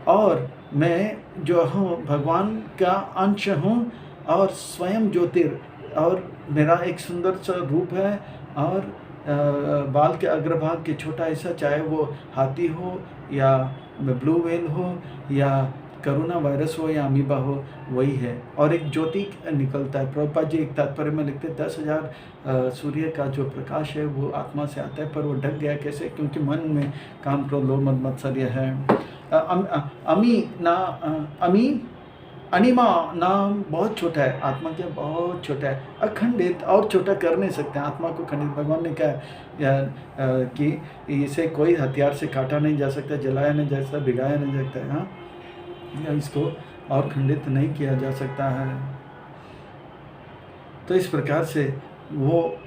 और मैं जो हूँ भगवान का अंश हूँ और स्वयं ज्योतिर, और मेरा एक सुंदर सा रूप है और बाल के अग्रभाग के छोटा हिस्सा, चाहे वो हाथी हो या ब्लू व्हेल हो या कोरोना वायरस हो या अमीबा हो, वही है। और एक ज्योति निकलता है। प्रभुपाद जी एक तात्पर्य में लिखते 10,000 सूर्य का जो प्रकाश है वो आत्मा से आता है, पर वो ढक गया कैसे? क्योंकि मन में काम क्रोध लोभ मद मत्सर्य है। अनिमा नाम बहुत छोटा है, आत्मा क्या बहुत छोटा है, अखंडित, और छोटा कर नहीं सकते आत्मा को। खंडित भगवान ने कहा कि इसे कोई हथियार से काटा नहीं जा सकता, जलाया नहीं जा सकता, भिगाया नहीं जा सकता है, हाँ, या इसको और खंडित नहीं किया जा सकता है। तो इस प्रकार से वो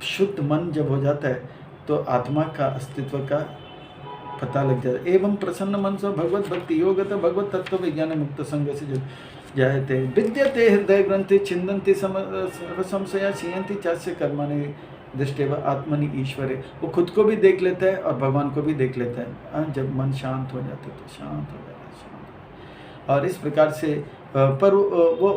शुद्ध मन जब हो जाता है तो आत्मा का अस्तित्व का पता लग जाता है। एवं प्रसन्न मन से भगवत भक्ति योग भगवत तत्व विज्ञान मुक्त संग से जो जायते विद्यते हृदय ग्रंथि छिंदंति संशया क्षीयंति चास्य कर्माणि दृष्टेव आत्मनि ईश्वरे। वो खुद को भी देख लेता है और भगवान को भी देख लेता है। जब मन शांत हो जाता है तो शांत हो जाता है, शांत। और इस प्रकार से पर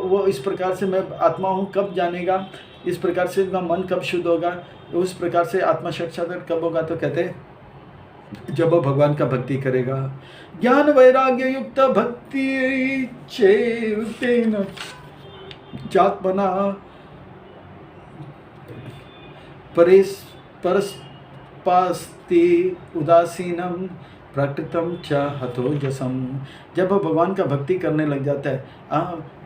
वो इस प्रकार से मैं आत्मा हूँ कब जानेगा, इस प्रकार से उसका मन कब शुद्ध होगा, उस प्रकार से आत्मा साक्षात्कार कब होगा, तो कहते हैं जब वो भगवान का भक्ति करेगा। ज्ञान वैराग्य युक्त भक्ति चेतेन चात्मना परस्पास्ति उदासीनम प्रकृतम च हतोजसम। जब वो भगवान का भक्ति करने लग जाता है,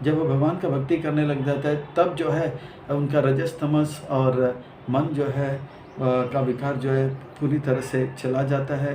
जब वो भगवान का भक्ति करने लग जाता है, तब जो है उनका रजस तमस और मन जो है का विकार जो है पूरी तरह से चला जाता है।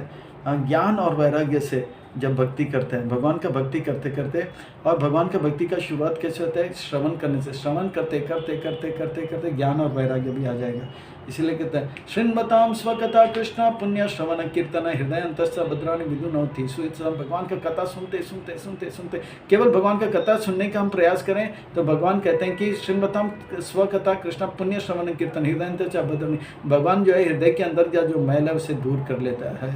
ज्ञान और वैराग्य से जब भक्ति करते हैं, भगवान का भक्ति करते करते, और भगवान का भक्ति का शुरुआत कैसे होता है, श्रवण करने से। श्रवण करते करते करते करते करते ज्ञान और वैराग्य भी आ जाएगा। इसीलिए कहते हैं शृण्वताम स्वकथा कृष्णा पुण्य श्रवण कीर्तन हृदय अंतस्थ भद्राणि विदुनोति। भगवान का कथा सुनते सुनते सुनते सुनते, केवल भगवान का कथा सुनने का हम प्रयास करें तो भगवान कहते हैं कि शृण्वताम स्वकथा कृष्णा पुण्य श्रवण कीर्तन हृदय अंतस्थ भद्राणि। भगवान जो है हृदय के अंदर का जो मैल है उसे दूर कर लेता है।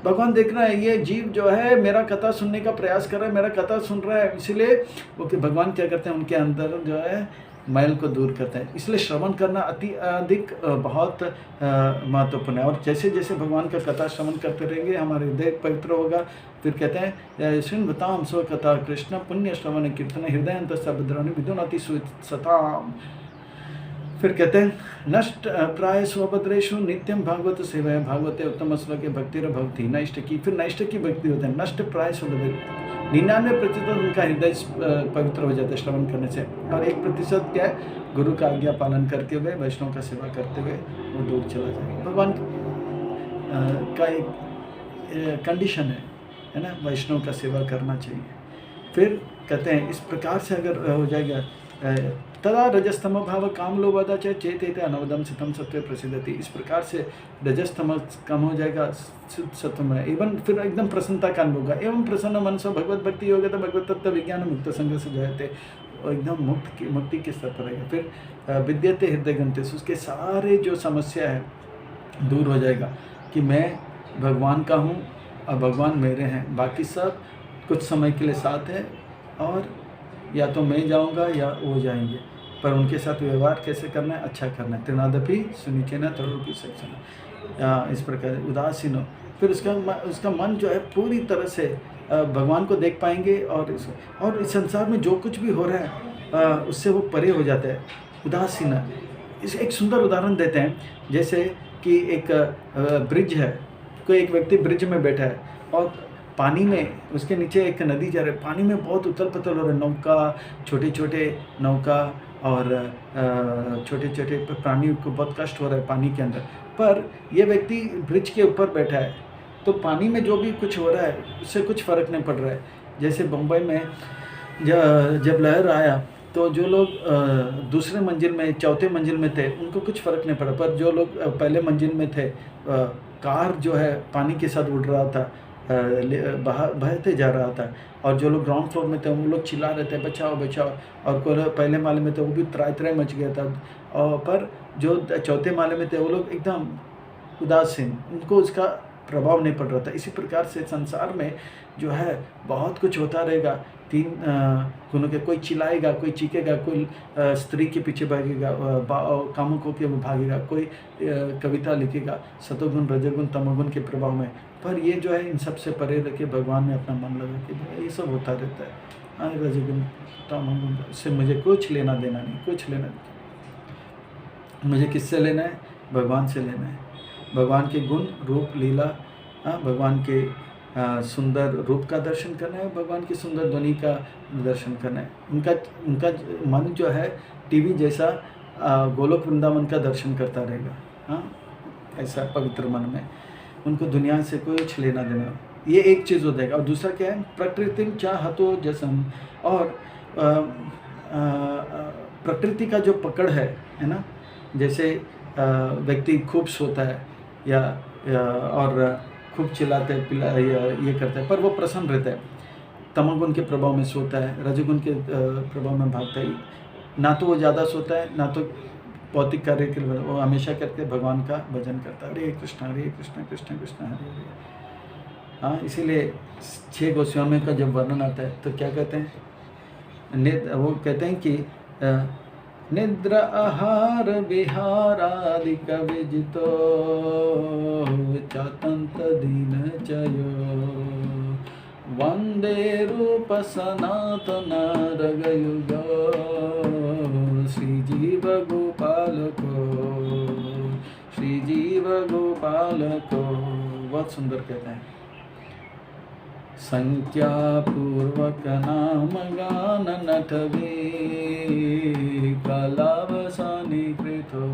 भगवान देख रहा है ये जीव जो है मेरा कथा सुनने का प्रयास कर रहा है, मेरा कथा सुन रहा है, इसलिए वो भगवान क्या करते हैं, उनके अंदर जो है मैल को दूर करते हैं। इसलिए श्रवण करना अधिक बहुत महत्वपूर्ण है। और जैसे जैसे भगवान का कथा श्रवण करते रहेंगे हमारे हृदय पवित्र होगा। फिर कहते हैं शृण्वताम स्व कथा कृष्ण पुण्य श्रवण कीर्तन हृदय अंतस्थ भद्राणि विदुनोति सताम। फिर कहते हैं नष्ट प्राय स्वभद्रेशु नित्यम भागवत सेवा भागवते उत्तम श्लोके भक्ति भक्ति नष्ट की। फिर नष्ट की भक्ति होता है। नष्ट प्राय स्वभद्र 99% उनका हृदय पवित्र हो जाता है श्रवण करने से, और 1% क्या है, गुरु का आज्ञा पालन करते हुए वैष्णव का सेवा करते हुए वो दूर चला जाएगा। भगवान का एक कंडीशन है ना, वैष्णव का सेवा करना चाहिए। फिर कहते हैं इस प्रकार से अगर हो जाएगा तदा रजस्तम भाव काम लोभदा चेत अनवदम सितम सत्य प्रसिद्धति। इस प्रकार से रजस्तम कम हो जाएगा, सत्व में एवं फिर एकदम प्रसन्नता का अनुभव होगा। एवं प्रसन्न मन से भगवत भक्ति होगा तो भगवत तत्व विज्ञान मुक्त संग से जाते एकदम मुक्ति के स्तर पर रहेगा। फिर विद्यते हृदय ग्रंथि, उसके सारे जो समस्या है दूर हो जाएगा कि मैं भगवान का हूँ और भगवान मेरे हैं, बाकी सब कुछ समय के लिए साथ है और या तो मैं जाऊंगा या वो जाएंगे, पर उनके साथ व्यवहार कैसे करना है, अच्छा करना है। त्रिनादपि सुनिचेना तरुपी सेक्शन, इस प्रकार उदासीन हो। फिर उसका मन जो है पूरी तरह से भगवान को देख पाएंगे और इस संसार में जो कुछ भी हो रहा है उससे वो परे हो जाता है, उदासीन। इस एक सुंदर उदाहरण देते हैं, जैसे कि एक ब्रिज है, कोई एक व्यक्ति ब्रिज में बैठा है और पानी में उसके नीचे एक नदी जा रही है, पानी में बहुत उथल पुथल हो रहा है, नौका, छोटे छोटे नौका और छोटे छोटे प्राणियों को बहुत कष्ट हो रहा है पानी के अंदर। पर यह व्यक्ति ब्रिज के ऊपर बैठा है तो पानी में जो भी कुछ हो रहा है उससे कुछ फ़र्क नहीं पड़ रहा है। जैसे बम्बई में जब लहर आया तो जो लोग दूसरे मंजिल में चौथे मंजिल में थे उनको कुछ फ़र्क नहीं पड़ा, पर जो लोग पहले मंजिल में थे, कार जो है पानी के साथ उड़ रहा था, बहते जा रहा था, और जो लोग ग्राउंड फ्लोर में थे वो लोग चिल्ला रहे थे बचाओ बचाओ, और कोई पहले माले में थे वो भी त्राई मच गया था, और पर जो चौथे माले में थे वो लोग एकदम उदासीन, उनको उसका प्रभाव नहीं पड़ रहा था। इसी प्रकार से संसार में जो है बहुत कुछ होता रहेगा, तीन गुणों के, कोई चिल्लाएगा, कोई चीखेगा, कोई स्त्री के पीछे भागेगा, कामुकों के भागेगा, कोई कविता लिखेगा सतोगुण रजोगुण तमोगुण के प्रभाव में। पर ये जो है इन सब से परे रह के भगवान में अपना मन लगा के ये सब होता रहता है। रजोगुण तमोगुण से मुझे कुछ लेना देना नहीं, कुछ लेना नहीं, मुझे किससे लेना है, भगवान से लेना है। भगवान के गुण रूप लीला, भगवान के सुंदर रूप का दर्शन करना है, भगवान की सुंदर ध्वनि का दर्शन करना है। उनका मन जो है टीवी जैसा गोलोक वृंदावन का दर्शन करता रहेगा। हाँ, ऐसा पवित्र मन में उनको दुनिया से कुछ लेना देना, ये एक चीज़ हो जाएगा। और दूसरा क्या है, प्रकृति चाहतो जसम, और प्रकृति का जो पकड़ है ना, जैसे व्यक्ति खूब सोता है या और खूब चिल्लाते हैं, ये करते हैं, पर वो प्रसन्न रहता है। तमोगुण के प्रभाव में सोता है, रजोगुण के प्रभाव में भागता है। ना तो वो ज़्यादा सोता है, ना तो भौतिक कार्य के लिए, वो हमेशा करके भगवान का भजन करता है, हरे कृष्ण कृष्ण कृष्ण हरे हरे। हाँ, इसीलिए 6 गोस्वामियों का जब वर्णन आता है तो क्या कहते हैं, वो कहते हैं कि निद्रा आहार विहारादिक विजितो चातंत दीन चयो वंदे रूप सनातन रगयुग श्री जीव गोपाल को। बहुत सुंदर कहते हैं। संख्या पूर्वक नाम गान नटवी कलावसानी कृतो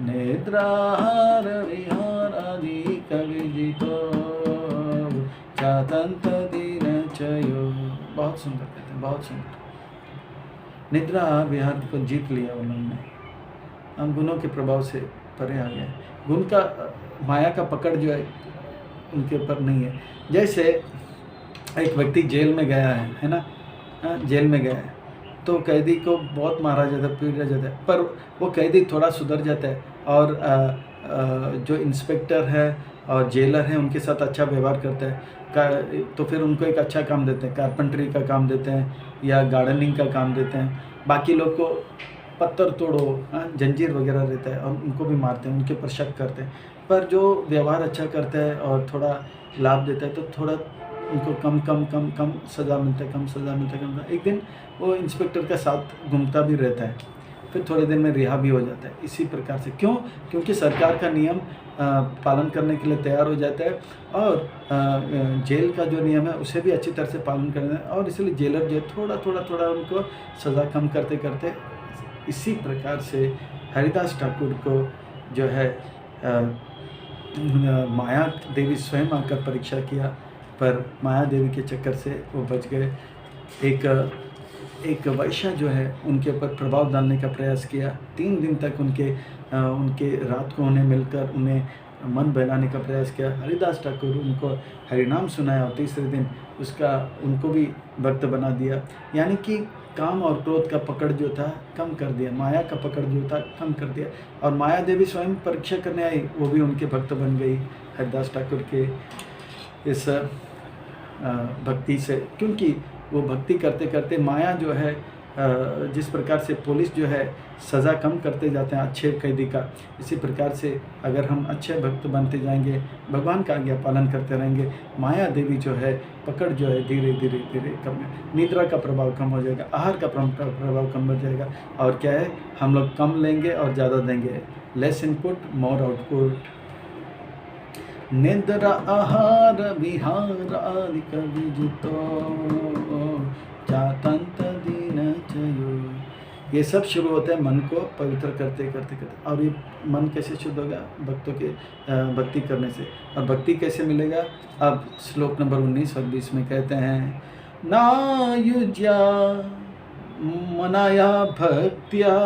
निद्राहार विहार आदि कविजितो चातंत दीन चयो। बहुत सुंदर कहते हैं, बहुत सुंदर। निद्रा विहार को जीत लिया उन्होंने, हम गुणों के प्रभाव से परे आ गए। गुण का, माया का पकड़ जो है उनके ऊपर नहीं है। जैसे एक व्यक्ति जेल में गया है ना, जेल में गया है तो कैदी को बहुत मारा जाता है, पीटा जाता है, पर वो कैदी थोड़ा सुधर जाता है और जो इंस्पेक्टर है और जेलर है उनके साथ अच्छा व्यवहार करता है, तो फिर उनको एक अच्छा काम देते हैं, कारपेंटरी का काम देते हैं या गार्डनिंग का काम देते हैं। बाकी लोग को पत्थर तोड़ो, जंजीर वगैरह रहता है और उनको भी मारते हैं, उनके ऊपर शक करते हैं। पर जो व्यवहार अच्छा करता है और थोड़ा लाभ देता है तो थोड़ा उनको कम सज़ा मिलता है, कम सज़ा मिलता है। एक दिन वो इंस्पेक्टर का साथ घूमता भी रहता है, फिर थोड़े दिन में रिहा भी हो जाता है। इसी प्रकार से क्यों? क्योंकि सरकार का नियम पालन करने के लिए तैयार हो जाता है और जेल का जो नियम है उसे भी अच्छी तरह से पालन करना है, और इसलिए जेलर जो है थोड़ा उनको सज़ा कम करते करते। इसी प्रकार से हरिदास ठाकुर को जो है माया देवी स्वयं आकर परीक्षा किया, पर माया देवी के चक्कर से वो बच गए। एक वैश्य जो है उनके ऊपर प्रभाव डालने का प्रयास किया। 3 दिन तक उनके रात को उन्हें मिलकर उन्हें मन बहलाने का प्रयास किया। हरिदास ठाकुर उनको हरिनाम सुनाया और तीसरे दिन उनको भी भक्त बना दिया। यानी कि काम और क्रोध का पकड़ जो था कम कर दिया, माया का पकड़ जो था कम कर दिया। और माया देवी स्वयं परीक्षा करने आई, वो भी उनके भक्त बन गई हरिदास ठाकुर के इस भक्ति से। क्योंकि वो भक्ति करते करते माया जो है, जिस प्रकार से पुलिस जो है सज़ा कम करते जाते हैं अच्छे कैदी का, इसी प्रकार से अगर हम अच्छे भक्त बनते जाएंगे, भगवान का आज्ञा पालन करते रहेंगे, माया देवी जो है पकड़ जो है धीरे धीरे कम, निद्रा का प्रभाव कम हो जाएगा, आहार का प्रभाव कम हो जाएगा, और क्या है हम लोग कम लेंगे और ज़्यादा देंगे। लेस इनपुट मोर आउटपुट। निद्रा आहार विहार आदि कविजितो चातंत दीन चयो। ये सब शुरू होता है मन को पवित्र करते करते करते। और ये मन कैसे शुद्ध होगा? भक्तों के भक्ति करने से। और भक्ति कैसे मिलेगा? अब श्लोक नंबर 19 और 20 में कहते हैं, नायुज्या मनाया भक्त्या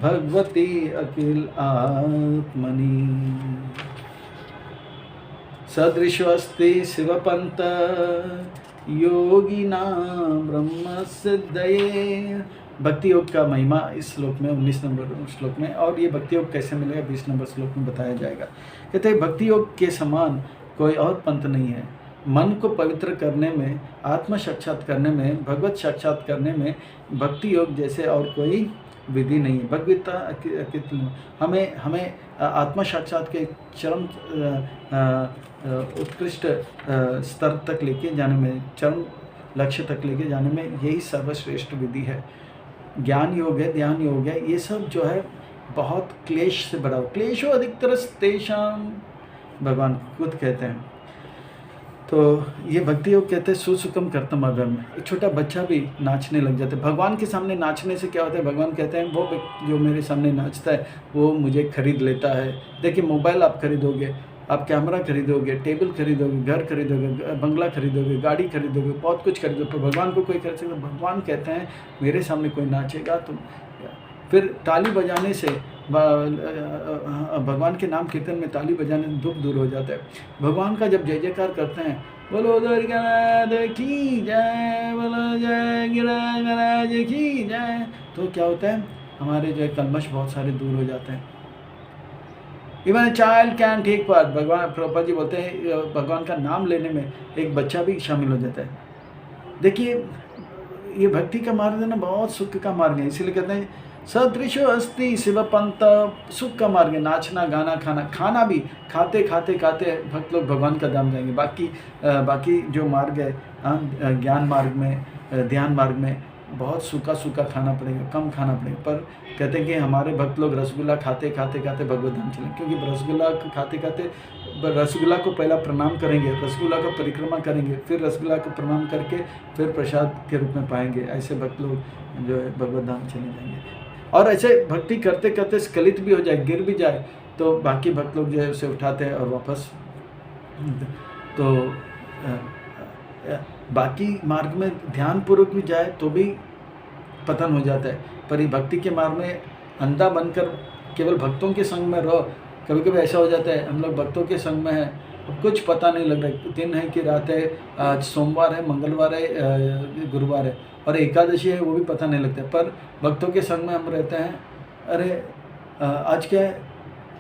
भगवती अखिल आत्मनि सदृशोऽस्ति शिवपंत योगिनां ब्रह्म सिद्धये। भक्ति योग का महिमा इस श्लोक में 19 नंबर श्लोक में। और ये भक्ति योग कैसे मिलेगा 20 नंबर श्लोक में बताया जाएगा। कहते हैं भक्ति योग के समान कोई और पंथ नहीं है। मन को पवित्र करने में, आत्म साक्षात करने में, भगवत साक्षात करने में भक्ति योग जैसे और कोई विधि नहीं है। भगवता हमें आत्मा साक्षात के चरम उत्कृष्ट स्तर तक लेके जाने में, चरम लक्ष्य तक लेके जाने में यही सर्वश्रेष्ठ विधि है। ज्ञान योग है, ध्यान योग है, ये सब जो है बहुत क्लेश से भरा हो। क्लेशो अधिकतर तेषाम, भगवान खुद कहते हैं। तो ये भक्ति योग कहते हैं सुसुखम कर्तम अभ्यम। एक छोटा बच्चा भी नाचने लग जाता है भगवान के सामने। नाचने से क्या होता है? भगवान कहते हैं वो व्यक्ति जो मेरे सामने नाचता है वो मुझे खरीद लेता है। देखिए, मोबाइल आप खरीदोगे, आप कैमरा खरीदोगे, टेबल खरीदोगे, घर खरीदोगे, बंगला खरीदोगे, गाड़ी खरीदोगे, बहुत कुछ खरीदोगे, तो भगवान को कोई खरीद सकता? भगवान कहते हैं मेरे सामने कोई नाचेगा तो फिर ताली बजाने से भगवान के नाम कीर्तन में ताली बजाने से दुख दूर हो जाता है। भगवान का जब जय जयकार करते हैं, बोलो द्वारकानाथ की जय, बोलो जय गिरिराज महाराज की जय, तो क्या होता है, हमारे जो है कलमश बहुत सारे दूर हो जाते हैं। Even child can take part, भगवान प्रभुपाद जी बोलते हैं भगवान का नाम लेने में एक बच्चा भी शामिल हो जाता है। देखिए ये भक्ति का मार्ग है ना, बहुत सुख का मार्ग है, इसीलिए कहते हैं सदृशो अस्ति शिव पंथ, सुख का मार्ग है। नाचना गाना खाना भी, खाते खाते खाते भक्त लोग भगवान का धाम जाएंगे। बाकी जो मार्ग है, ज्ञान मार्ग में, ध्यान मार्ग में बहुत सूखा सूखा खाना पड़ेगा, कम खाना पड़ेगा। पर कहते हैं कि हमारे भक्त लोग रसगुल्ला खाते खाते खाते भगवत धाम चलें, क्योंकि रसगुल्ला खाते खाते रसगुल्ला को पहला प्रणाम करेंगे, रसगुल्ला को परिक्रमा करेंगे, फिर रसगुल्ला को प्रणाम करके फिर प्रसाद के रूप में पाएंगे। ऐसे भक्त लोग जो है भगवत धाम चले जाएंगे। और ऐसे भक्ति करते करते स्खलित भी हो जाए, गिर भी जाए, तो बाकी भक्त लोग जो है उसे उठाते हैं और वापस, तो बाकी मार्ग में ध्यान पूर्वक भी जाए तो भी पतन हो जाता है। पर ये भक्ति के मार्ग में अंधा बनकर केवल भक्तों के संग में रहो, कभी कभी ऐसा हो जाता है हम लोग भक्तों के संग में हैं, कुछ पता नहीं लग रहा है, दिन है कि रात है, आज सोमवार है, मंगलवार है, गुरुवार है और एकादशी है, वो भी पता नहीं लगता है। पर भक्तों के संग में हम रहते हैं, अरे आज क्या है,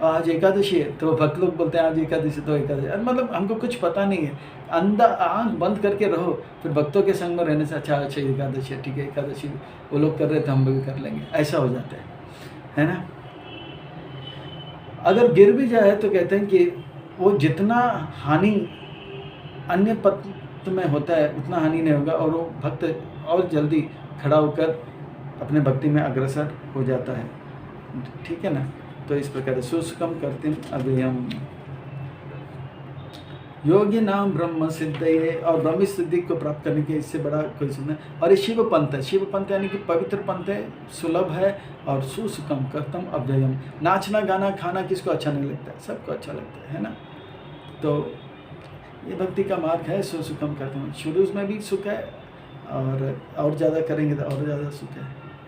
आज एकादशी है, तो भक्त लोग बोलते हैं आज एकादशी, तो एकादशी, मतलब हमको कुछ पता नहीं है। अंधा आँख बंद करके रहो, फिर भक्तों के संग में रहने से अच्छा एकादशी है, ठीक है एकादशी वो लोग कर रहे थे हम भी कर लेंगे, ऐसा हो जाता है ना। अगर गिर भी जाए तो कहते हैं कि वो जितना हानि अन्य पथ में होता है उतना हानि नहीं होगा, और वो भक्त और जल्दी खड़ा होकर अपने भक्ति में अग्रसर हो जाता है, ठीक है ना। तो इस प्रकार सुसुकम करते हैं। अभी हम योगी नाम ब्रह्म सिद्ध है, और ब्रह्म सिद्धि को प्राप्त करने के इससे बड़ा कोई सुनना। और ये शिव पंथ है, शिव पंथ यानी कि पवित्र पंथ है, सुलभ है और सुसुकम करतम अव्ययम। नाचना गाना खाना किसको अच्छा नहीं लगता है, सबको अच्छा लगता है ना। तो ये भक्ति का मार्ग है, सुसुकम करतम। शुरू में भी सुख है और ज़्यादा करेंगे तो और ज़्यादा सुख है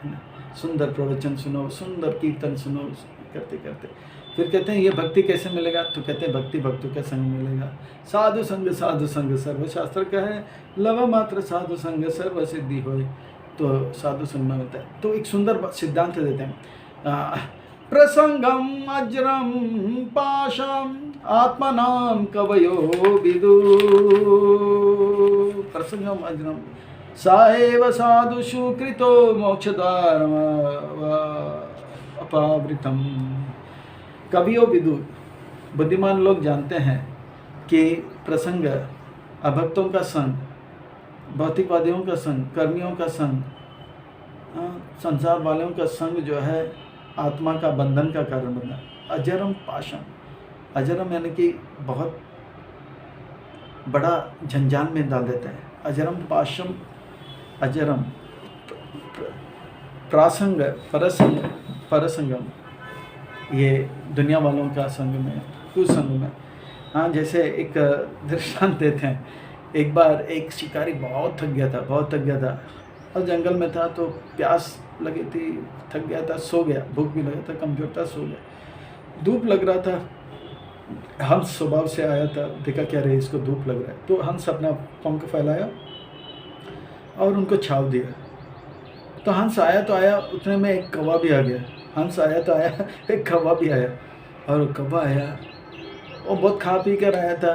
ना। सुंदर प्रवचन सुनो, सुंदर कीर्तन सुनो, करते करते फिर कहते हैं ये भक्ति कैसे मिलेगा, तो कहते हैं भक्ति भक्तों का संग मिलेगा। साधु संग सर्वशास्त्र का है, लव मात्र साधु संग सर्व सिद्धि होए। तो साधु संग में होता है। तो एक सुंदर सिद्धांत देते हैं, प्रसंगम अज्रम पाशम आत्मनाम कवयो विदु। प्रसंगम अज्रम साएव साधुषु कृतो मोक्षद्वारम अपावृतम। कवियों विदु, बुद्धिमान लोग जानते हैं कि प्रसंग, अभक्तों का संग, भौतिकवादियों का संग, कर्मियों का संग, संसार वालों का संग जो है आत्मा का बंधन का कारण बनना। अजरम पाशम, अजरम यानी कि बहुत बड़ा झंझान में डाल देता है। अजरम पाशम, अजरम प्रासंग परसंगम, ये दुनिया वालों का संग में, कुसंग में। हाँ, जैसे एक दृष्टांत देते हैं, एक बार एक शिकारी बहुत थक गया था और जंगल में था, तो प्यास लगी थी, थक गया था, सो गया, भूख भी लगा था, कमजोर था, सो गया। धूप लग रहा था, हंस स्वभाव से आया था, देखा क्या रहे इसको धूप लग रहा है, तो हंस अपना पंख फैलाया और उनको छाव दिया। तो हंस आया तो आया, उतने में एक कौवा भी आ गया। हंस आया तो आया, एक कौवा भी आया, और कौवा आया, वो बहुत खा पी कर आया था,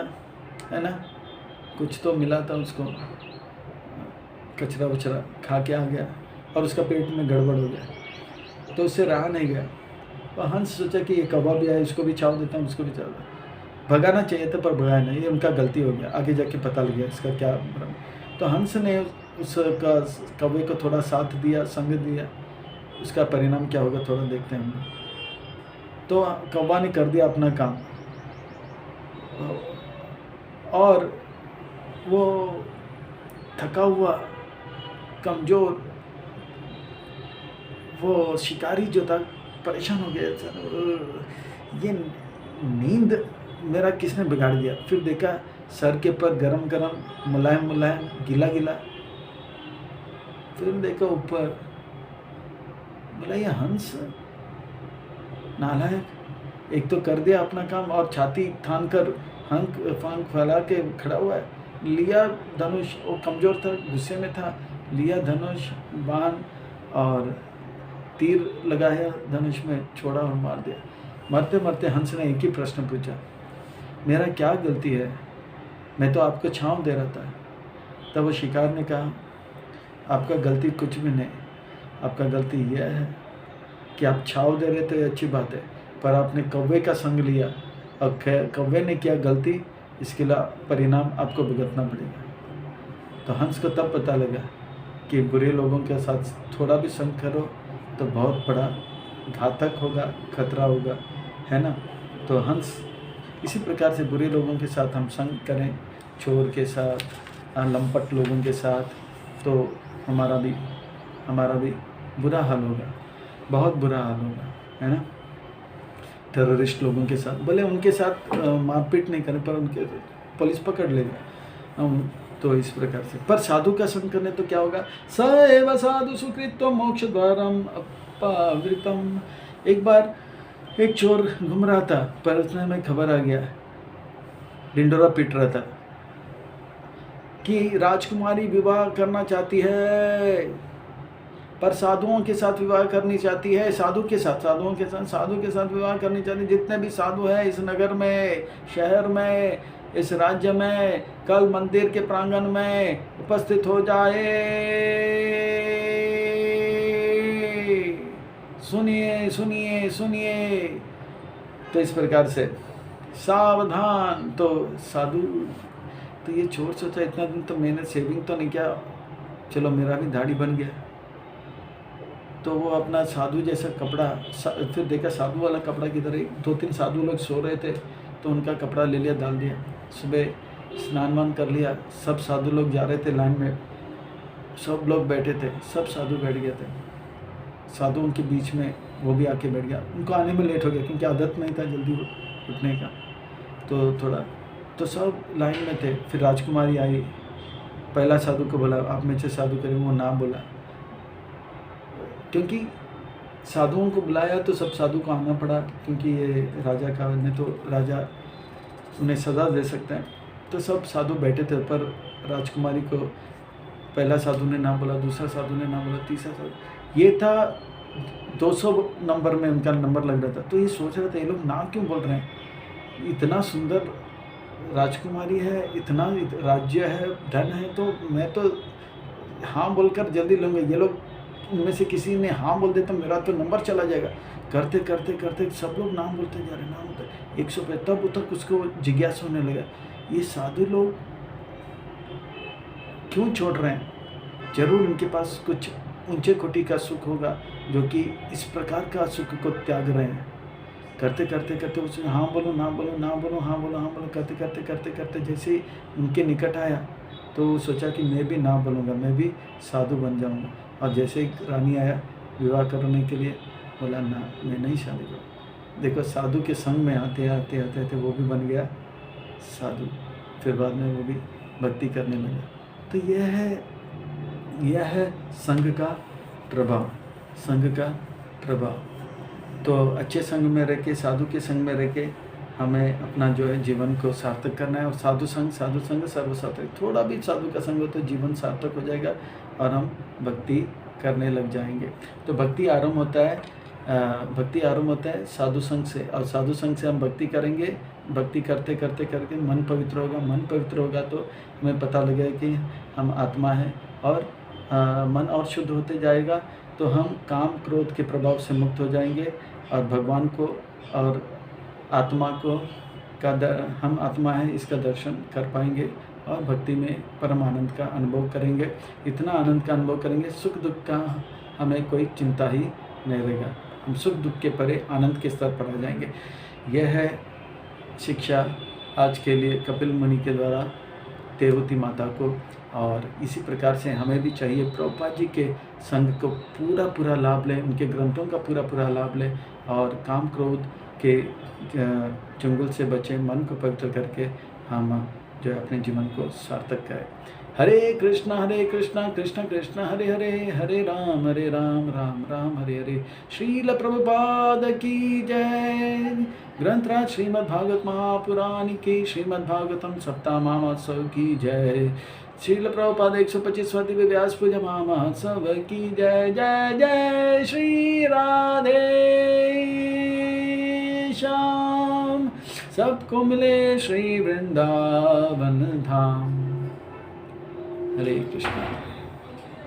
है ना, कुछ तो मिला था उसको, कचरा वचरा खा के आ गया और उसका पेट में गड़बड़ हो गया, तो उससे रहा नहीं गया। तो हंस सोचा कि ये कौवा भी आया, इसको भी छाव देता हूँ, उसको भी छाव देता। भगाना चाहिए था पर भगाया नहीं, ये उनका गलती हो गया, आगे जाके पता लग गया इसका क्या। तो हंस ने उसका कौवे को थोड़ा साथ दिया, संग दिया, उसका परिणाम क्या होगा थोड़ा देखते हैं हम। तो कौवा ने कर दिया अपना काम, और वो थका हुआ, कमज़ोर वो शिकारी जो था परेशान हो गया, ये नींद मेरा किसने बिगाड़ दिया। फिर देखा सर के पर गरम गरम, मुलायम मुलायम, गीला गीला। फिर देखा ऊपर, बोला ये हंस नालायक, एक तो कर दिया अपना काम और छाती थान कर हंक फांक फैला के खड़ा हुआ है। लिया धनुष, वो कमज़ोर था, गुस्से में था, लिया धनुष बाण और तीर लगाया धनुष में, छोड़ा और मार दिया। मरते मरते हंस ने एक ही प्रश्न पूछा, मेरा क्या गलती है, मैं तो आपको छांव दे रहा था। तब वो शिकार ने कहा, आपका गलती कुछ भी नहीं, आपका गलती यह है कि आप छाव दे रहे थे, ये अच्छी बात है, पर आपने कौवे का संग लिया और कौवे ने किया गलती, इसके लिए परिणाम आपको भुगतना पड़ेगा। तो हंस को तब पता लगा कि बुरे लोगों के साथ थोड़ा भी संग करो तो बहुत बड़ा घातक होगा, खतरा होगा, है ना। तो हंस इसी प्रकार से बुरे लोगों के साथ हम संग करें, चोर के साथ, लंपट लोगों के साथ, तो हमारा भी बुरा हाल होगा, बहुत बुरा हाल होगा, है ना। टेररिस्ट लोगों के साथ, भले उनके साथ मारपीट नहीं करें पर उनके पुलिस पकड़ लेगा, तो इस प्रकार से। पर साधु का संग करने तो क्या होगा, स एव साधु सुकृत्व मोक्ष द्वारम अपवृतम। एक बार एक चोर घूम रहा था, पर उसने में खबर आ गया, डिंडोरा पीट रहा था कि राजकुमारी विवाह करना चाहती है, पर साधुओं के साथ विवाह करनी चाहती है, साधुओं के साथ विवाह करनी चाहती है। जितने भी साधु हैं इस नगर में, शहर में, इस राज्य में, कल मंदिर के प्रांगण में उपस्थित हो जाए। सुनिए सुनिए सुनिए। तो इस प्रकार से सावधान। तो साधु, तो ये चोर सोचा, इतना दिन तो मैंने सेविंग तो नहीं किया, चलो मेरा भी दाढ़ी बन गया। तो वो अपना साधु जैसा कपड़ा, फिर देखा साधु वाला कपड़ा किधर है। 2-3 साधु लोग सो रहे थे, तो उनका कपड़ा ले लिया, डाल दिया। सुबह स्नान वान कर लिया, सब साधु लोग जा रहे थे लाइन में, सब लोग बैठे थे, सब साधु बैठ गए थे। साधु उनके बीच में वो भी आके बैठ गया। उनको आने में लेट हो गया क्योंकि आदत नहीं था जल्दी उठने का, तो थोड़ा, तो सब लाइन में थे। फिर राजकुमारी आई, पहला साधु को बोला, आप में से साधु करें, वो नाम बोला, क्योंकि साधुओं को बुलाया तो सब साधु को आना पड़ा, क्योंकि ये राजा का, नहीं तो राजा उन्हें सज़ा दे सकते हैं। तो सब साधु बैठे थे, पर राजकुमारी को पहला साधु ने नाम बोला, दूसरा साधु ने नाम बोला, तीसरा साधु, ये था 200 नंबर में उनका नंबर लग रहा था। तो ये सोच रहे थे, ये लोग नाम क्यों बोल रहे हैं, इतना सुंदर राजकुमारी है, इतना राज्य है, धन है, तो मैं तो हाँ बोलकर जल्दी लूँगा, ये लोग उनमें से किसी ने हाँ बोल दे तो मेरा तो नंबर चला जाएगा। करते करते करते सब लोग नाम बोलते जा रहे, नाम होता है 100 पे। तब तक उसको जिज्ञासा होने लगा, ये साधु लोग क्यों छोड़ रहे हैं, जरूर उनके पास कुछ ऊंचे कोटि का सुख होगा, जो कि इस प्रकार का सुख को त्याग रहे हैं। करते करते करते उसने हाँ बोलो ना बोलो, ना बोलो हाँ बोलो, हाँ बोलो, करते करते करते करते जैसे ही उनके निकट आया तो सोचा कि मैं भी ना बोलूँगा, मैं भी साधु बन जाऊँगा। और जैसे ही रानी आया विवाह करने के लिए, बोला ना मैं नहीं शादी करूँ। देखो साधु के संग में आते आते आते आते वो भी बन गया साधु, फिर बाद में वो भी भक्ति करने लगा। तो यह है संग का प्रभाव, संग का प्रभाव। तो अच्छे संग में रह के, साधु के संग में रह के हमें अपना जो है जीवन को सार्थक करना है। और साधु संग सर्व सार्थक। थोड़ा भी साधु का संग हो तो जीवन सार्थक हो जाएगा और हम भक्ति करने लग जाएंगे। तो भक्ति आरंभ होता है साधु संग से, और साधु संग से हम भक्ति करेंगे। भक्ति करते करते करके मन पवित्र होगा, मन पवित्र होगा तो हमें पता लगेगा कि हम आत्मा है, और मन और शुद्ध होते जाएगा तो हम काम क्रोध के प्रभाव से मुक्त हो जाएंगे और भगवान को और आत्मा को हम आत्मा है इसका दर्शन कर पाएंगे और भक्ति में परम आनंद का अनुभव करेंगे। इतना आनंद का अनुभव करेंगे, सुख दुख का हमें कोई चिंता ही नहीं रहेगा। हम सुख दुख के परे आनंद के स्तर पर आ जाएंगे। यह है शिक्षा आज के लिए कपिल मुनि के द्वारा देवहूति माता को। और इसी प्रकार से हमें भी चाहिए प्रभुपाद जी के संग को पूरा लाभ लें, उनके ग्रंथों का पूरा लाभ लें और काम क्रोध के चंगुल से बचें। मन को पवित्र करके हम जो अपने जीवन को सार्थक करे। हरे कृष्णा कृष्णा कृष्णा हरे हरे, हरे राम राम राम हरे हरे। श्रील प्रभुपाद की जय। ग्रंथराज श्रीमद् भागवत महापुराण की श्रीमद् भागवतम सप्ताह महोत्सव की जय। श्रील प्रभुपाद 125वां दिव्य व्यास पूजा महोत्सव की जय। जय जय श्री राधे श्याम, सबको मिले श्री वृंदावन धाम। हरे कृष्णा।